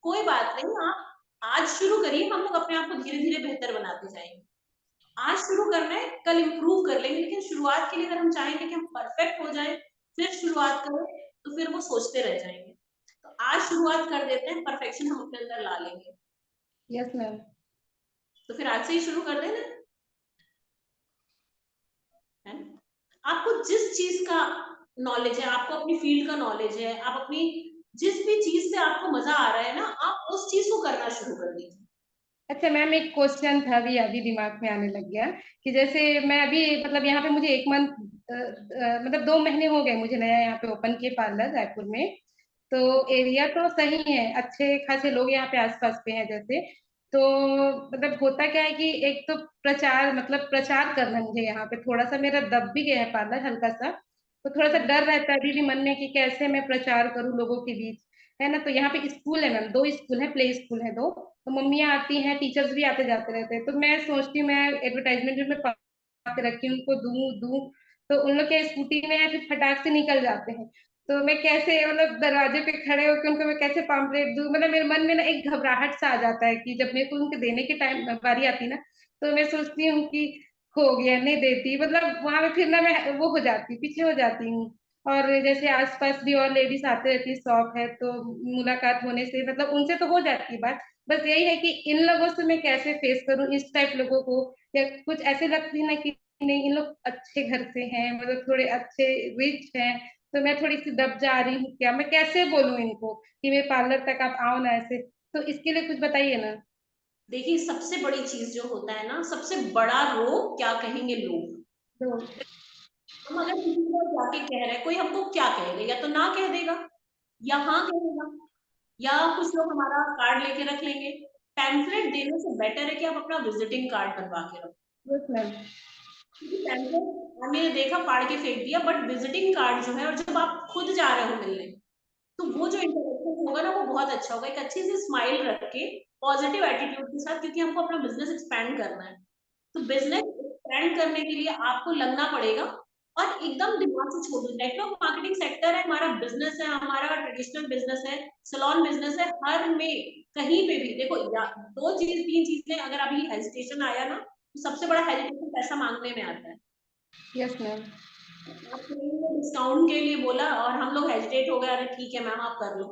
A: कोई बात नहीं, आप आज शुरू करिए, हम लोग अपने आप को धीरे धीरे बेहतर बनाते जाएंगे। आज शुरू करना है, कल इम्प्रूव कर लेंगे, लेकिन शुरुआत के लिए अगर हम चाहेंगे कि हम परफेक्ट हो जाएं फिर शुरुआत करें, तो फिर वो सोचते रह जाएंगे। तो आज शुरुआत कर देते हैं, परफेक्शन हम अपने अंदर ला लेंगे।
E: Yes ma'am.
A: तो फिर आज से ही शुरू कर देना है। आपको जिस चीज का नॉलेज है, आपको अपनी फील्ड का नॉलेज है, आप अपनी जिस भी चीज से आपको मजा आ रहा है ना, आप उस चीज को करना शुरू कर दीजिए।
E: अच्छा मैम, एक क्वेश्चन था अभी अभी दिमाग में आने लग गया कि जैसे मैं अभी मतलब यहाँ पे मुझे एक मंथ मतलब 2 महीने हो गए मुझे नया यहाँ पे ओपन किए पार्लर रायपुर में। तो एरिया तो सही है, अच्छे खासे लोग यहाँ पे आसपास पे हैं जैसे। तो मतलब होता क्या है कि एक तो प्रचार मतलब प्रचार करना है मुझे यहाँ पे, थोड़ा सा मेरा दब भी गया है पार्लर हल्का सा। तो थोड़ा सा डर रहता है अभी भी मन में कि कैसे मैं प्रचार करूँ लोगों के बीच, है ना। तो यहाँ पे स्कूल है मैम, 2 स्कूल है, प्ले स्कूल है 2। तो मम्मियाँ आती हैं, टीचर्स भी आते जाते रहते हैं, तो मैं सोचती हूँ मैं एडवर्टाइजमेंट जो मैं पा के रखी हूँ उनको दूं दूं। तो उन लोग के स्कूटी में है, फिर फटाक से निकल जाते हैं। तो मैं कैसे मतलब दरवाजे पे खड़े होकर उनको मैं कैसे पाम्पलेट दूं, मतलब मेरे मन में ना एक घबराहट सा आ जाता है कि जब मेरे को उनको देने की टाइम बारी आती ना, तो मैं सोचती हूँ कि हो गया नहीं देती, मतलब वहां पे फिर ना मैं वो हो जाती पीछे हो जाती हूँ। और जैसे आसपास भी और लेडीज आते रहती है, शॉप है तो मुलाकात होने से मतलब उनसे तो हो जाती है बात। बस यही है कि इन लोगों से मैं कैसे फेस करूं इस टाइप लोगों को, या कुछ ऐसे लगती है ना कि नहीं इन लोग अच्छे घर से हैं, मतलब थोड़े अच्छे रिच हैं, तो मैं थोड़ी सी दब जा रही हूँ क्या, मैं कैसे बोलूं इनको कि मेरे पार्लर तक आप आओ ना ऐसे। तो इसके लिए कुछ बताइए ना।
A: देखिए, सबसे बड़ी चीज जो होता है ना, सबसे बड़ा रोग क्या कहेंगे लोग।
E: तो
A: हम अगर किसी को जाके कह रहे हैं, कोई हमको क्या कहेगा, या तो ना कह देगा या हाँ कहेगा, या कुछ लोग हमारा कार्ड लेके रख लेंगे। पैम्फलेट देने से बेटर है कि आप अपना विजिटिंग कार्ड बनवा के रखो।
E: Yes ma'am.
A: क्योंकि पैम्फलेट हमने देखा फाड़ के फेंक दिया, बट विजिटिंग कार्ड जो है, और जब आप खुद जा रहे हो मिलने, तो वो जो इंटरेक्शन होगा ना, वो बहुत अच्छा होगा। एक अच्छी सी स्माइल रख के, पॉजिटिव एटीट्यूड के साथ, क्योंकि हमको अपना बिजनेस एक्सपैंड करना है। तो बिजनेस एक्सपैंड करने के लिए आपको लगना पड़ेगा, और एकदम दिमाग से छोड़ दो। नेटवर्क मार्केटिंग सेक्टर है, हमारा बिजनेस है, हमारा ट्रेडिशनल बिजनेस है, सैलून बिजनेस है, हर में कहीं पे भी देखो, या दो चीज तीन चीजें अगर अभी हेजिटेशन आया ना, तो सबसे बड़ा हेजिटेशन पैसा मांगने में आता है।
E: Yes ma'am.
A: डिस्काउंट के लिए बोला और हम लोग हेजिटेट हो गए, अरे ठीक है मैम आप कर लो।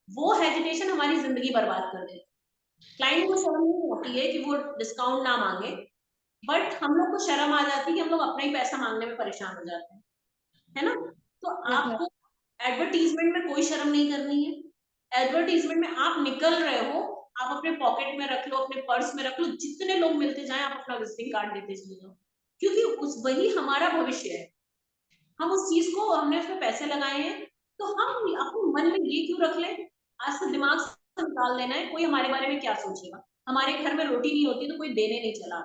A: वो हेजिटेशन हमारी जिंदगी बर्बाद कर देती है। क्लाइंट को शर्म नहीं आती है कि वो डिस्काउंट ना मांगे, बट हम लोग को शर्म आ जाती है कि हम लोग अपना ही पैसा मांगने में परेशान हो जाते हैं, है ना। तो
E: यस मैम।
A: आपको एडवर्टीजमेंट में कोई शर्म नहीं करनी है। एडवर्टीजमेंट में आप निकल रहे हो, आप अपने पॉकेट में रख लो, अपने पर्स में रख लो, जितने लोग मिलते जाएं आप अपना विजिटिंग कार्ड देते चले जाओ, क्योंकि उस वही हमारा भविष्य है। हम उस चीज को, हमने उसमें पैसे लगाए हैं, तो हम अपने मन में ये क्यों रख लें। आज से दिमाग से निकाल देना है, कोई हमारे बारे में क्या सोचेगा। हमारे घर में रोटी नहीं होती तो कोई देने नहीं चला,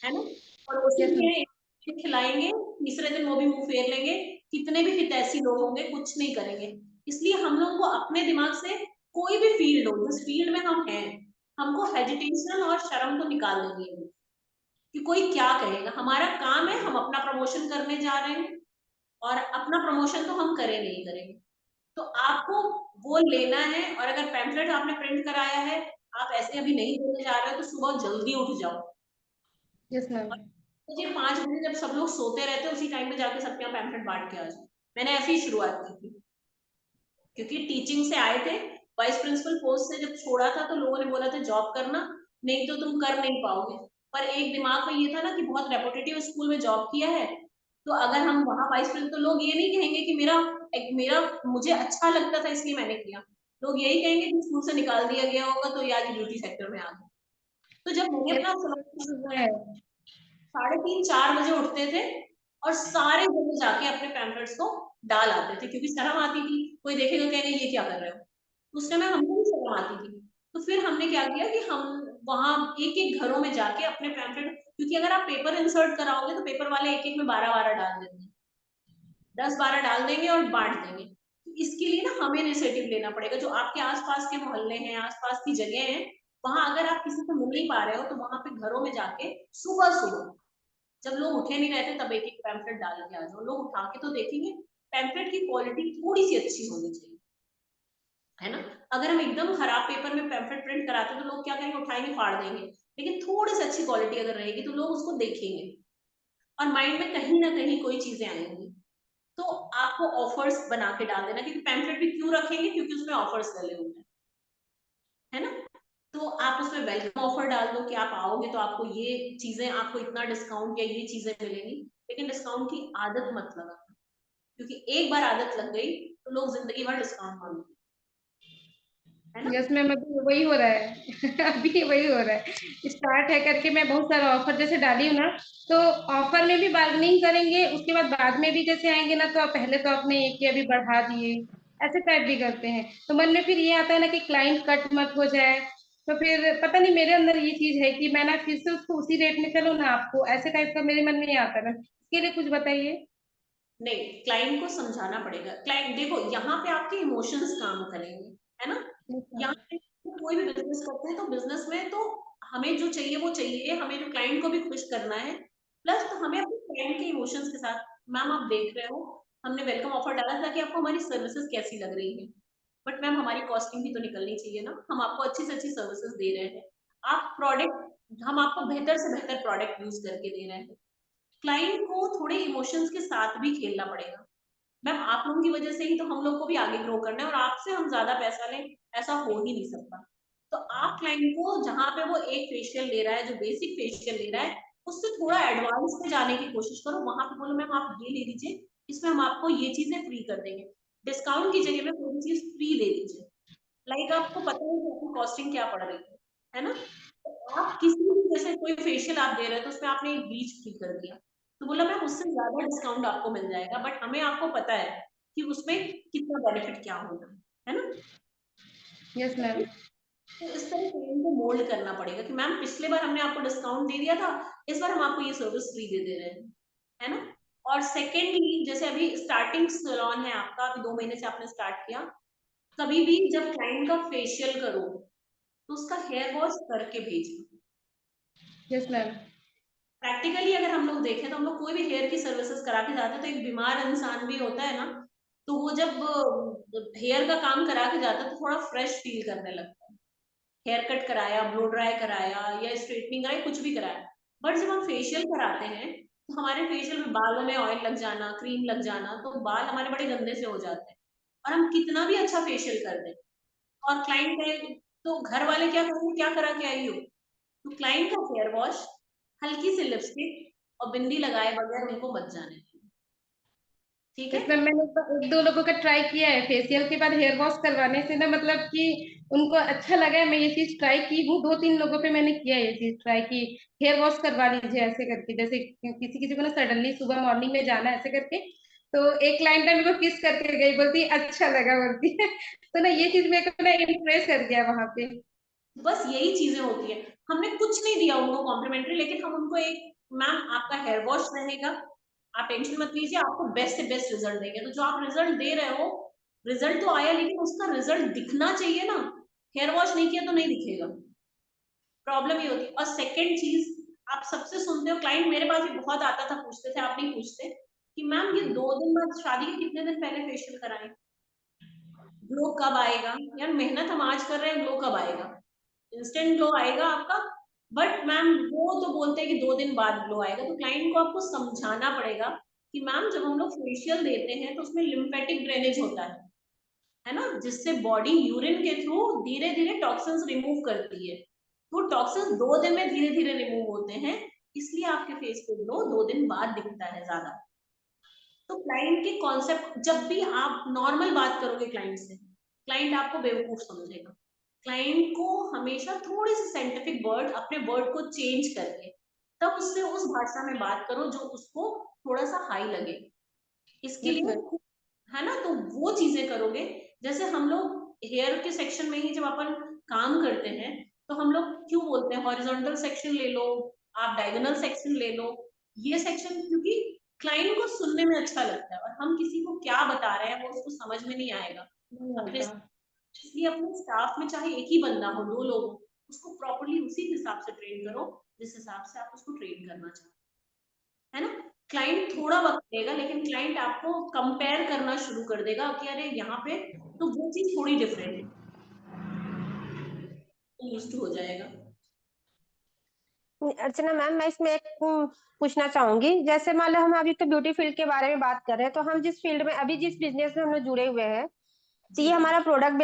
A: है ना। पड़ोसी
E: यस
A: भी
E: मैम।
A: है, एक खिलाएंगे, तीसरे दिन वो भी मुंह फेर लेंगे। कितने भी हितैषी लोग होंगे, कुछ नहीं करेंगे। इसलिए हम लोग को अपने दिमाग से, कोई भी फील्ड हो जिस फील्ड में हम हैं, हमको हेजिटेशन और शर्म को निकाल देनी है कि कोई क्या कहेगा। हमारा काम है, हम अपना प्रमोशन करने जा रहे हैं, और अपना प्रमोशन तो हम करें नहीं करेंगे। तो आपको वो लेना है, और अगर पैम्फलेट आपने प्रिंट कराया है, आप ऐसे अभी नहीं देने जा रहे हो, तो सुबह जल्दी उठ जाओ।
E: Yes ma'am.
A: मुझे 5 बजे जब सब लोग सोते रहते हैं, उसी टाइम पे जाके सबके यहाँ पैम्फलेट बांट के आ जाओ। मैंने ऐसे ही शुरुआत की थी, क्योंकि टीचिंग से आए थे, वाइस प्रिंसिपल पोस्ट से जब छोड़ा था, तो लोगों ने बोला था जॉब करना, नहीं तो तुम कर नहीं पाओगे। पर एक दिमाग में ये था ना कि बहुत रेपुटेटिव स्कूल में जॉब किया है, तो अगर हम वहां वाइस प्रिंसिपल, तो लोग ये नहीं कहेंगे कि मेरा मुझे अच्छा लगता था इसलिए मैंने किया। लोग यही कहेंगे कि स्कूल से निकाल दिया गया होगा, तो यार ब्यूटी सेक्टर में आ गया। तो जब मैंने अपना
E: यस है।
A: 3:30 4 बजे उठते थे, और सारे जगह जाके अपने पैम्फलेट्स को डाल आते थे, क्योंकि शर्म आती थी, कोई देखेगा कहेगा ये क्या कर रहे हो। उस समय हमको भी शर्म आती थी। तो फिर हमने क्या किया कि हम वहां एक एक घरों में जाके अपने पैम्फलेट, क्योंकि अगर आप पेपर इंसर्ट कराओगे तो पेपर वाले एक एक में 12 12 डाल देंगे, 10 12 डाल देंगे और बांट देंगे। तो इसके लिए ना हमें इनिशिएटिव लेना पड़ेगा। जो आपके आसपास के मोहल्ले हैं, आसपास की जगह है, वहां अगर आप किसी से मिल नहीं पा रहे हो, तो वहां पे घरों में जाके सुबह सुबह, जब लोग उठे नहीं रहते, तब एक एक पैम्फलेट डाल के आ जाओ। लोग उठा के तो देखेंगे, पैम्फलेट की क्वालिटी थोड़ी सी अच्छी होनी चाहिए, है ना। अगर हम एकदम खराब पेपर में पैम्फलेट प्रिंट कराते हैं, तो लोग क्या करेंगे, उठाएंगे फाड़ देंगे। लेकिन थोड़ी सी अच्छी क्वालिटी अगर रहेगी, तो लोग उसको देखेंगे, और माइंड में कहीं ना कहीं कोई चीजें आएंगी। तो आपको ऑफर्स बना के डाल देना, क्योंकि पैम्फलेट भी क्यों रखेंगे, क्योंकि उसमें ऑफर्स डले हुए हैं, है ना। तो आप उसमें वेलकम ऑफर डाल दो कि आप आओगे तो आपको ये चीजें, आपको इतना डिस्काउंट या ये चीजें मिलेंगी। लेकिन डिस्काउंट की आदत मत लगाना, क्योंकि एक बार आदत लग गई तो लोग जिंदगी भर डिस्काउंट मांगेंगे। है ना?
E: यस मैम, अभी वही हो रहा है अभी वही हो रहा है, स्टार्ट है करके मैं बहुत सारा ऑफर जैसे डाली हूँ ना, तो ऑफर में भी बार्गेनिंग करेंगे, उसके बाद में भी जैसे आएंगे ना, तो पहले तो आपने ये किया, अभी बढ़ा दिए, ऐसे टाइप भी करते हैं। तो मन में फिर ये आता है ना कि क्लाइंट कट मत हो जाए, तो फिर पता नहीं मेरे अंदर ये चीज है कि मैं ना फिर से उसको उसी रेट में चलो ना, आपको ऐसे टाइप का मेरे मन में ये आता है ना, इसके लिए कुछ बताइए।
A: नहीं, क्लाइंट को समझाना पड़ेगा। क्लाइंट देखो, यहाँ पे आपके इमोशंस काम करेंगे, है ना? यहाँ पे कोई भी बिजनेस करते हैं तो बिजनेस में तो हमें जो चाहिए वो चाहिए, हमें जो क्लाइंट को भी खुश करना है, प्लस तो हमें अपने क्लाइंट के इमोशंस के साथ। मैम आप देख रहे हो, हमने वेलकम ऑफर डाला था कि आपको हमारी सर्विसेज कैसी लग रही है, बट मैम हमारी कॉस्टिंग भी तो निकलनी चाहिए ना, हम आपको अच्छी से अच्छी सर्विसेज दे रहे हैं, आप प्रोडक्ट, हम आपको बेहतर से बेहतर प्रोडक्ट यूज करके दे रहे हैं। क्लाइंट को थोड़े इमोशंस के साथ भी खेलना पड़ेगा। मैम आप लोगों की वजह से ही तो हम लोग को भी आगे ग्रो करना है, और आपसे हम ज्यादा पैसा लें ऐसा हो ही नहीं सकता। तो आप क्लाइंट को जहां पे वो एक फेशियल ले रहा है, जो बेसिक फेशियल ले रहा है, उससे थोड़ा एडवांस में जाने की कोशिश करो। वहां पे बोलो मैम आप ये ले लीजिए, इसमें हम आपको ये चीजें फ्री कर देंगे, डिस्काउंट की जगह में कोई चीज फ्री दे दीजिए। लाइक आपको पता है कि आपकी कॉस्टिंग क्या पड़ रही है ना? तो आप किसी भी, जैसे कोई फेशियल आप दे रहे हैं तो उसमें आपने एक ब्लीच फ्री कर दिया, तो बोला मैम उससे ज्यादा डिस्काउंट आपको मिल जाएगा, बट हमें आपको पता है कि उसमें कितना बेनिफिट क्या होगा, है ना?
E: यस
A: तो
E: मैम।
A: इस तरह क्लाइंट को मोल्ड करना पड़ेगा कि मैम पिछले बार हमने आपको डिस्काउंट दे दिया था, इस बार हम आपको ये सर्विस फ्री दे दे रहे हैं, है ना? और सेकेंडली, जैसे अभी स्टार्टिंग सैलून है आपका, अभी 2 महीने से आपने स्टार्ट किया, कभी भी जब क्लाइंट का फेशियल करो तो उसका हेयर वॉश करके भेजना।
E: Yes ma'am.
A: प्रैक्टिकली अगर हम लोग देखें तो हम लोग कोई भी हेयर की सर्विसेज करा के जाते हैं तो एक बीमार इंसान भी होता है ना, तो वो जब हेयर का काम करा के जाता है तो थोड़ा फ्रेश फील करने लगता है। हेयर कट कराया, ब्लो ड्राई कराया या स्ट्रेटनिंग कराया, कुछ भी कराया, बट जब हम फेशियल कराते हैं तो हमारे फेशियल में बालों में ऑयल लग जाना, क्रीम लग जाना, तो बाल हमारे बड़े गंदे से हो जाते हैं। और हम कितना भी अच्छा फेशियल कर दें, और क्लाइंट कहे तो घर वाले क्या कहेंगे, क्या करा के आई हो? तो क्लाइंट का हेयर वॉश, हल्की सी लिपस्टिक और बिंदी लगाए बगैर उनको मत जाने देना। ठीक है?
E: इसमें मैंने तो एक दो लोगों का ट्राई किया है, फेशियल के बाद हेयर वॉश करवाने से ना, मतलब कि उनको अच्छा लगा है। मैं ये चीज ट्राई की हूँ, दो तीन लोगों पे मैंने किया है ये चीज ट्राई की, हेयर वॉश करवा लीजिए ऐसे करके, जैसे किसी किसी को ना सडनली सुबह मॉर्निंग में जाना है ऐसे करके, तो एक क्लाइंट ने मेरे को किस करके गई, बोलती अच्छा लगा बोलती है तो ना ये चीज मेरे को ना इम्प्रेस कर गया वहां पे।
A: बस यही चीजें होती है। हमने कुछ नहीं दिया उनको कॉम्प्लीमेंट्री, लेकिन हम उनको एक, मैम आपका हेयर वॉश रहेगा, आप टेंशन मत लीजिए, आपको बेस्ट से बेस्ट रिजल्ट देंगे। तो जो आप रिजल्ट दे रहे हो, रिजल्ट तो आया, लेकिन उसका रिजल्ट दिखना चाहिए ना। हेयर वॉश नहीं किया तो नहीं दिखेगा, प्रॉब्लम ये होती है। और सेकेंड चीज, आप सबसे सुनते हो, क्लाइंट मेरे पास भी बहुत आता था, पूछते थे, आप नहीं पूछते कि मैम ये 2 दिन बाद शादी के कितने दिन पहले फेशियल कराएं, ग्लो कब आएगा? यार मेहनत हम आज कर रहे हैं, ग्लो कब आएगा? इंस्टेंट ग्लो आएगा आपका, बट मैम वो तो बोलते हैं कि 2 दिन बाद ग्लो आएगा। तो क्लाइंट को आपको समझाना पड़ेगा कि मैम जब हम लोग फेशियल देते हैं तो उसमें लिम्फेटिक ड्रेनेज होता है ना, जिससे बॉडी यूरिन के थ्रू धीरे धीरे टॉक्सिन्स रिमूव करती है। वो टॉक्सिन्स 2 दिन में धीरे धीरे रिमूव होते हैं, इसलिए आपके फेस पे ग्लो 2 दिन बाद दिखता है ज्यादा। तो क्लाइंट के कॉन्सेप्ट, जब भी आप नॉर्मल बात करोगे क्लाइंट से, क्लाइंट आपको बेवकूफ समझेगा। क्लाइंट को हमेशा थोड़ी सी साइंटिफिक वर्ड, अपने वर्ड को चेंज करके तब उससे उस भाषा में बात करो जो उसको थोड़ा सा हाई लगे। इसके
E: यस
A: लिए,
E: मैम।
A: है ना, तो वो चीजें करोगे। जैसे हम लोग हेयर के सेक्शन में ही जब अपन काम करते हैं तो हम लोग क्यों बोलते हैं हॉरिजॉन्टल सेक्शन ले लो, आप डायगोनल सेक्शन ले लो, ये सेक्शन, क्योंकि क्लाइंट को सुनने में अच्छा लगता है, और हम किसी को क्या बता रहे हैं वो उसको समझ में नहीं आएगा।
E: नहीं
A: अपने,
E: होता।
A: इसलिए अपने स्टाफ में चाहे एक ही बंदा हो, 2 लोग हो, उसको प्रॉपरली उसी हिसाब से ट्रेन करो जिस हिसाब से आप उसको ट्रेन करना चाहते हैं, है ना? क्लाइंट थोड़ा वक्त लेगा, लेकिन क्लाइंट आपको कंपेयर करना शुरू कर देगा कि अरे यहाँ पे तो वो चीज थोड़ी डिफरेंट है, यूज्ड हो जाएगा।
B: अर्चना मैम, मैं इसमें एक पूछना चाहूंगी। जैसे मान लो हम अभी तो ब्यूटी फील्ड के बारे में बात कर रहे हैं, तो हम जिस फील्ड में अभी जिस बिजनेस में हम लोग जुड़े हुए हैं, तो
A: जी
B: ये
A: मैम।
B: हमारा प्रोडक्ट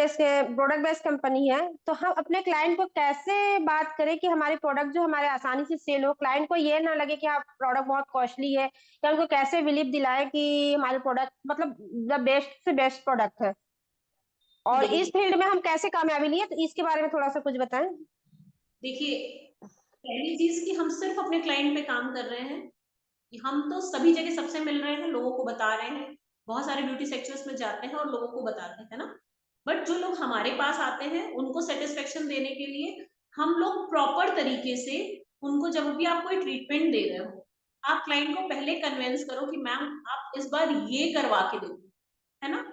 B: बेस्ड कंपनी है। तो हम अपने क्लाइंट को कैसे बात करें कि हमारे प्रोडक्ट जो हमारे आसानी से सेल हो, क्लाइंट को ये ना लगे कि आप प्रोडक्ट बहुत कॉस्टली है, या उनको कैसे बिलीव दिलाए कि हमारे प्रोडक्ट मतलब द बेस्ट से बेस्ट प्रोडक्ट है। और
A: देखिए,
B: इस फील्ड में हम कैसे कामयाबी लिए, तो इसके बारे में थोड़ा सा कुछ बताएं।
A: देखिए पहली चीज कि हम सिर्फ अपने क्लाइंट पे काम कर रहे हैं, कि हम तो सभी जगह सबसे मिल रहे हैं, लोगों को बता रहे हैं, बहुत सारे ब्यूटी सेक्टर्स में जाते हैं और लोगों को बताते हैं ना। बट जो लोग हमारे पास आते हैं उनको सेटिस्फेक्शन देने के लिए हम लोग प्रॉपर तरीके से उनको, जब भी आप कोई ट्रीटमेंट दे रहे हो, आप क्लाइंट को पहले कन्विंस करो कि मैम आप इस बार ये करवा के देखो, है ना।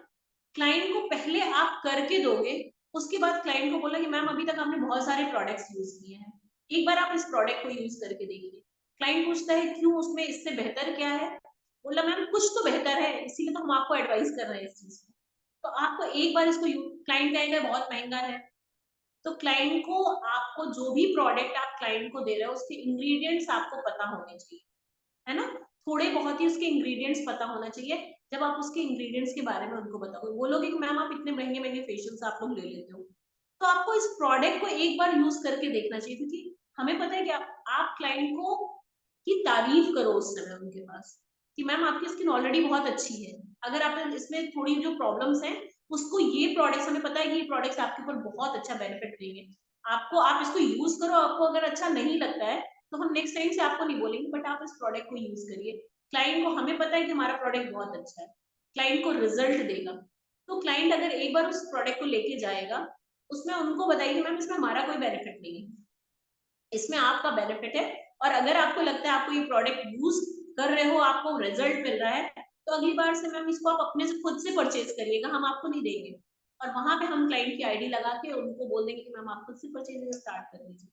A: क्लाइंट को पहले आप करके दोगे, उसके बाद क्लाइंट को बोला कि मैम अभी तक आपने बहुत सारे प्रोडक्ट्स यूज किए हैं, एक बार आप इस प्रोडक्ट को यूज करके देखिए। क्लाइंट पूछता है क्यों, उसमें इससे बेहतर क्या है, बोला मैम कुछ तो बेहतर है, इसीलिए तो हम आपको एडवाइस कर रहे हैं इस चीज को। तो आपको एक बार इसको क्लाइंट कहेगा बहुत महंगा है, तो क्लाइंट को, आपको जो भी प्रोडक्ट आप क्लाइंट को दे रहे हो उसके इंग्रेडिएंट्स आपको पता होने चाहिए, है ना। थोड़े बहुत ही उसके इंग्रेडिएंट्स पता होना चाहिए। जब आप उसके इंग्रेडिएंट्स के बारे में उनको बताओगे, बोलोगे कि मैम आप इतने महंगे महंगे फेशियल्स आप लोग ले लेते हो, तो आपको इस प्रोडक्ट को एक बार यूज करके देखना चाहिए, क्योंकि हमें पता है कि आप क्लाइंट को की तारीफ करो उस समय उनके पास, कि मैम आपकी स्किन ऑलरेडी बहुत अच्छी है, अगर आप इसमें थोड़ी जो प्रॉब्लम्स हैं उसको, ये प्रोडक्ट्स हमें पता है कि ये प्रोडक्ट्स आपके ऊपर बहुत अच्छा बेनिफिट देंगे आपको, आप इसको यूज करो, आपको अगर अच्छा नहीं लगता है तो हम नेक्स्ट टाइम से आपको नहीं बोलेंगे, बट आप इस प्रोडक्ट को यूज करिए। क्लाइंट को, हमें पता है कि हमारा प्रोडक्ट बहुत अच्छा है, क्लाइंट को रिजल्ट देगा। तो क्लाइंट अगर एक बार उस प्रोडक्ट को लेके जाएगा, उसमें उनको बताइए मैम इसमें हमारा कोई बेनिफिट नहीं है, इसमें आपका बेनिफिट है, और अगर आपको लगता है आपको ये प्रोडक्ट यूज कर रहे हो, आपको रिजल्ट मिल रहा है, तो अगली बार से मैम इसको आप अपने से खुद से परचेज करिएगा, हम आपको नहीं देंगे। और वहां पे हम क्लाइंट की आईडी लगा के उनको बोल देंगे कि मैम आप खुद से परचेजिंग स्टार्ट कर लीजिए,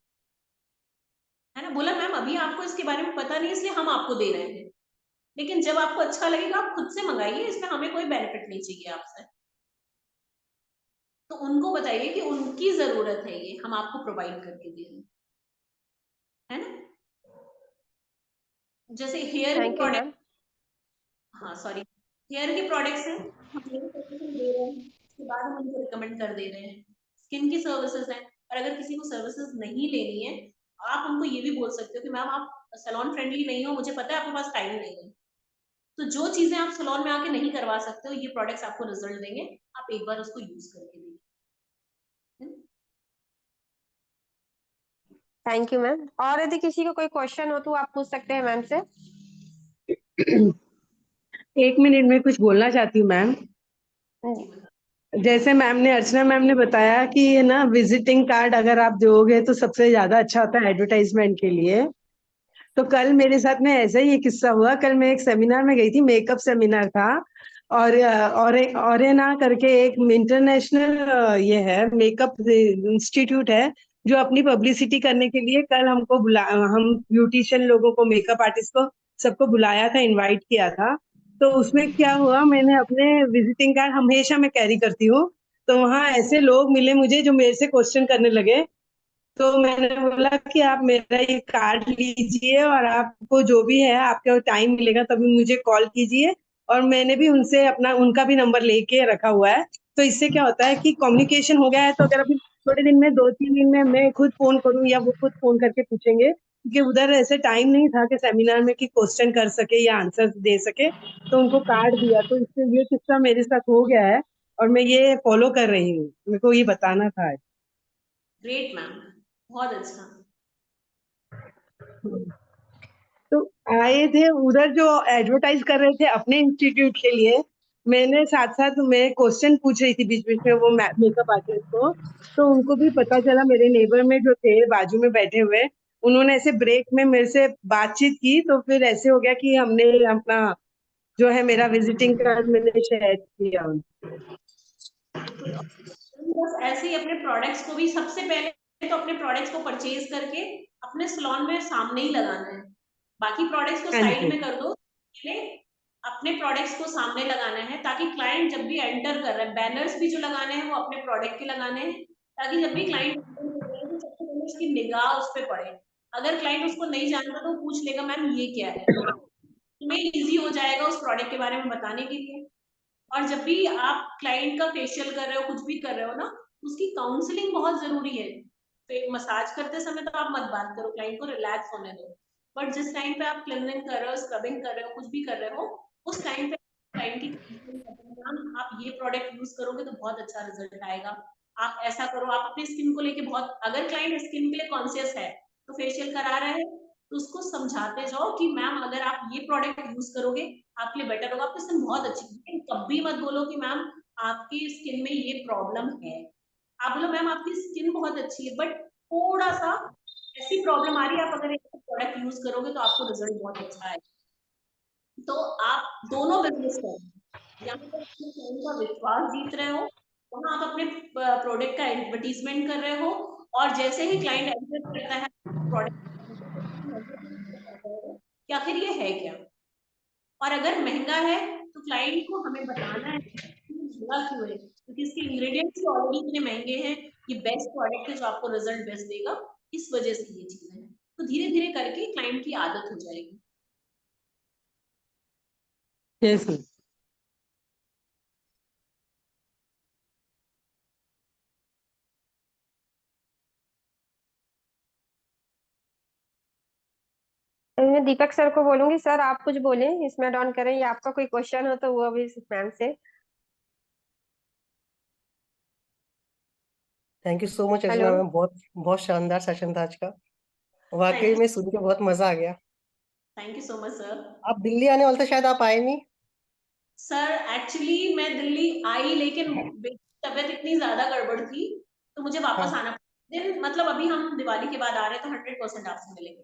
A: है ना। बोला मैम अभी आपको इसके बारे में पता नहीं इसलिए हम आपको दे रहे हैं, लेकिन जब आपको अच्छा लगेगा आप खुद से मंगाइए, इसमें हमें कोई बेनिफिट नहीं चाहिए आपसे। तो उनको बताइए कि उनकी जरूरत है, ये हम आपको प्रोवाइड करके दे रहे हैं, है ना। जैसे हेयर के
B: थैंक यू
A: प्रोडक्ट,
B: मैम।
A: हाँ सॉरी, हेयर के प्रोडक्ट्स हैं, हम हेयर सर्विसेज दे रहे हैं, उसके बाद हम उनको रिकमेंड कर दे रहे हैं। स्किन की सर्विसेज हैं, और अगर किसी को सर्विसेज नहीं लेनी है, आप उनको ये भी बोल सकते हो कि मैम आप सैलून फ्रेंडली नहीं हो, मुझे पता है आपके पास टाइम नहीं है, तो जो चीजें आप सैलून में आके नहीं करवा सकते हो, ये प्रोडक्ट्स आपको रिजल्ट देंगे, आप एक बार उसको यूज करके देखिए।
B: Thank you ma'am. और यदि किसी को कोई क्वेश्चन हो तो आप पूछ सकते हैं मैम से।
D: 1 मिनट में कुछ बोलना चाहती हूँ मैम। जैसे मैम ने, अर्चना मैम ने बताया कि ये ना विजिटिंग कार्ड अगर आप दोगे तो सबसे ज्यादा अच्छा होता है एडवर्टाइजमेंट के लिए। तो कल मेरे साथ में ऐसा ही एक किस्सा हुआ। कल मैं एक सेमिनार में गई थी, मेकअप सेमिनार था, और ना करके एक इंटरनेशनल ये है मेकअप इंस्टीट्यूट है, जो अपनी पब्लिसिटी करने के लिए कल हमको हम ब्यूटिशियन लोगों को, मेकअप आर्टिस्ट को, सबको बुलाया था, इनवाइट किया था। तो उसमें क्या हुआ, मैंने अपने विजिटिंग कार्ड हमेशा मैं कैरी करती हूँ, तो वहाँ ऐसे लोग मिले मुझे जो मेरे से क्वेश्चन करने लगे। तो मैंने बोला कि आप मेरा ये कार्ड लीजिए, और आपको जो भी है, आपको टाइम मिलेगा तभी मुझे कॉल कीजिए। और मैंने भी उनसे अपना, उनका भी नंबर लेके रखा हुआ है। तो इससे क्या होता है कि कम्युनिकेशन हो गया है, तो अगर अभी थोड़े दिन में, 2-3 दिन में मैं खुद फोन करूं या वो खुद फोन करके पूछेंगे, क्योंकि उधर ऐसे टाइम नहीं था कि सेमिनार में कि क्वेश्चन कर सके या आंसर दे सके, तो उनको कार्ड दिया। तो इससे ये किस्सा मेरे साथ हो गया है, और मैं ये फॉलो कर रही हूँ, मेरे को ये बताना था।
A: ग्रेट मैम, बहुत अच्छा।
D: तो आए थे उधर जो एडवर्टाइज कर रहे थे अपने इंस्टीट्यूट के लिए, मैंने साथ साथ मैं क्वेश्चन पूछ रही थी बीच बीच में वो मेकअप आर्टिस्ट को। तो उनको भी पता चला, मेरे नेबर में जो थे बाजू में बैठे हुए, उन्होंने ऐसे ब्रेक में मेरे से बातचीत की। तो फिर ऐसे हो गया कि हमने अपना जो है मेरा विजिटिंग कार्ड मैंने शेयर किया।
A: बिल्कुल, बस ऐसे ही अपने प्रोडक्ट्स को भी सबसे पहले तो अपने प्रोडक्ट्स को परचेज करके अपने सैलून में सामने ही लगाना है, बाकी प्रोडक्ट्स को
D: हाँ
A: साइड
D: जी।
A: में कर दो, पहले अपने प्रोडक्ट्स को सामने लगाना है, ताकि क्लाइंट जब भी एंटर कर रहा है, बैनर्स भी जो लगाने हैं वो अपने प्रोडक्ट के लगाने हैं, ताकि जब भी क्लाइंट एंटर कर रहा है तो सबसे पहले उसकी निगाह उस पर पड़े। अगर क्लाइंट उसको नहीं जानता तो पूछ लेगा मैम ये क्या है, तुम्हें इजी हो जाएगा उस प्रोडक्ट के बारे में बताने के लिए। और जब भी आप क्लाइंट का फेशियल कर रहे हो, कुछ भी कर रहे हो ना, उसकी काउंसलिंग बहुत जरूरी है। मसाज करते समय तो आप मत बात करो, क्लाइंट को रिलैक्स होने दो, बट जिस टाइम पे आप क्लीनिंग कर रहे हो, स्क्रबिंग कर रहे हो, कुछ भी कर रहे हो, उस टाइम पे क्लाइंट की मैम आप ये प्रोडक्ट यूज करोगे तो बहुत अच्छा रिजल्ट आएगा, आप ऐसा करो, आप अपनी स्किन को लेके बहुत, अगर क्लाइंट स्किन के लिए कॉन्शियस है तो फेशियल करा रहे हैं तो उसको समझाते जाओ कि मैम अगर आप ये प्रोडक्ट यूज करोगे आपके लिए बेटर होगा, आपकी स्किन बहुत अच्छी, लेकिन कभी मत बोलो कि मैम आपकी स्किन में ये प्रॉब्लम है, आप बोलो मैम आपकी स्किन बहुत अच्छी है बट थोड़ा सा ऐसी प्रॉब्लम आ रही है, आप अगर एक प्रोडक्ट यूज करोगे तो आपको रिजल्ट बहुत अच्छा आएगा। तो आप दोनों बिजनेस करो, यहाँ पर अपने क्लाइंट का विश्वास जीत रहे हो, वहां आप अपने प्रोडक्ट का एडवर्टीजमेंट कर रहे हो, और जैसे ही क्लाइंट एडवर्ट करता है प्रोडक्ट कि आखिर ये है क्या, और अगर महंगा है तो क्लाइंट को हमें बताना है कि महंगा क्यों है, क्योंकि इसके इंग्रेडिएंट्स ऑलरेडी इतने महंगे हैं, ये बेस्ट प्रोडक्ट है जो आपको रिजल्ट बेस्ट देगा, इस वजह से ये चीजें हैं, तो धीरे धीरे करके क्लाइंट की आदत हो जाएगी।
D: Yes ma'am.
B: मैं दीपक सर को बोलूंगी, सर आप कुछ बोले इसमें डॉन करें, या आपका कोई क्वेश्चन हो तो वो अभी मैम से।
F: Thank you so much
B: hello.
F: Archana ma'am, बहुत बहुत शानदार सेशन था आज का, वाकई
A: थैंक
F: में सुन के बहुत मजा आ गया।
A: You so much sir.
F: आप दिल्ली आने वाले थे, शायद आप आए नहीं।
A: सर एक्चुअली मैं दिल्ली आई लेकिन तबीयत इतनी ज्यादा गड़बड़ थी तो मुझे वापस
F: हाँ,
A: आना पड़ा। दिन मतलब अभी हम दिवाली के बाद आ रहे हैं तो 100% आपसे मिलेंगे।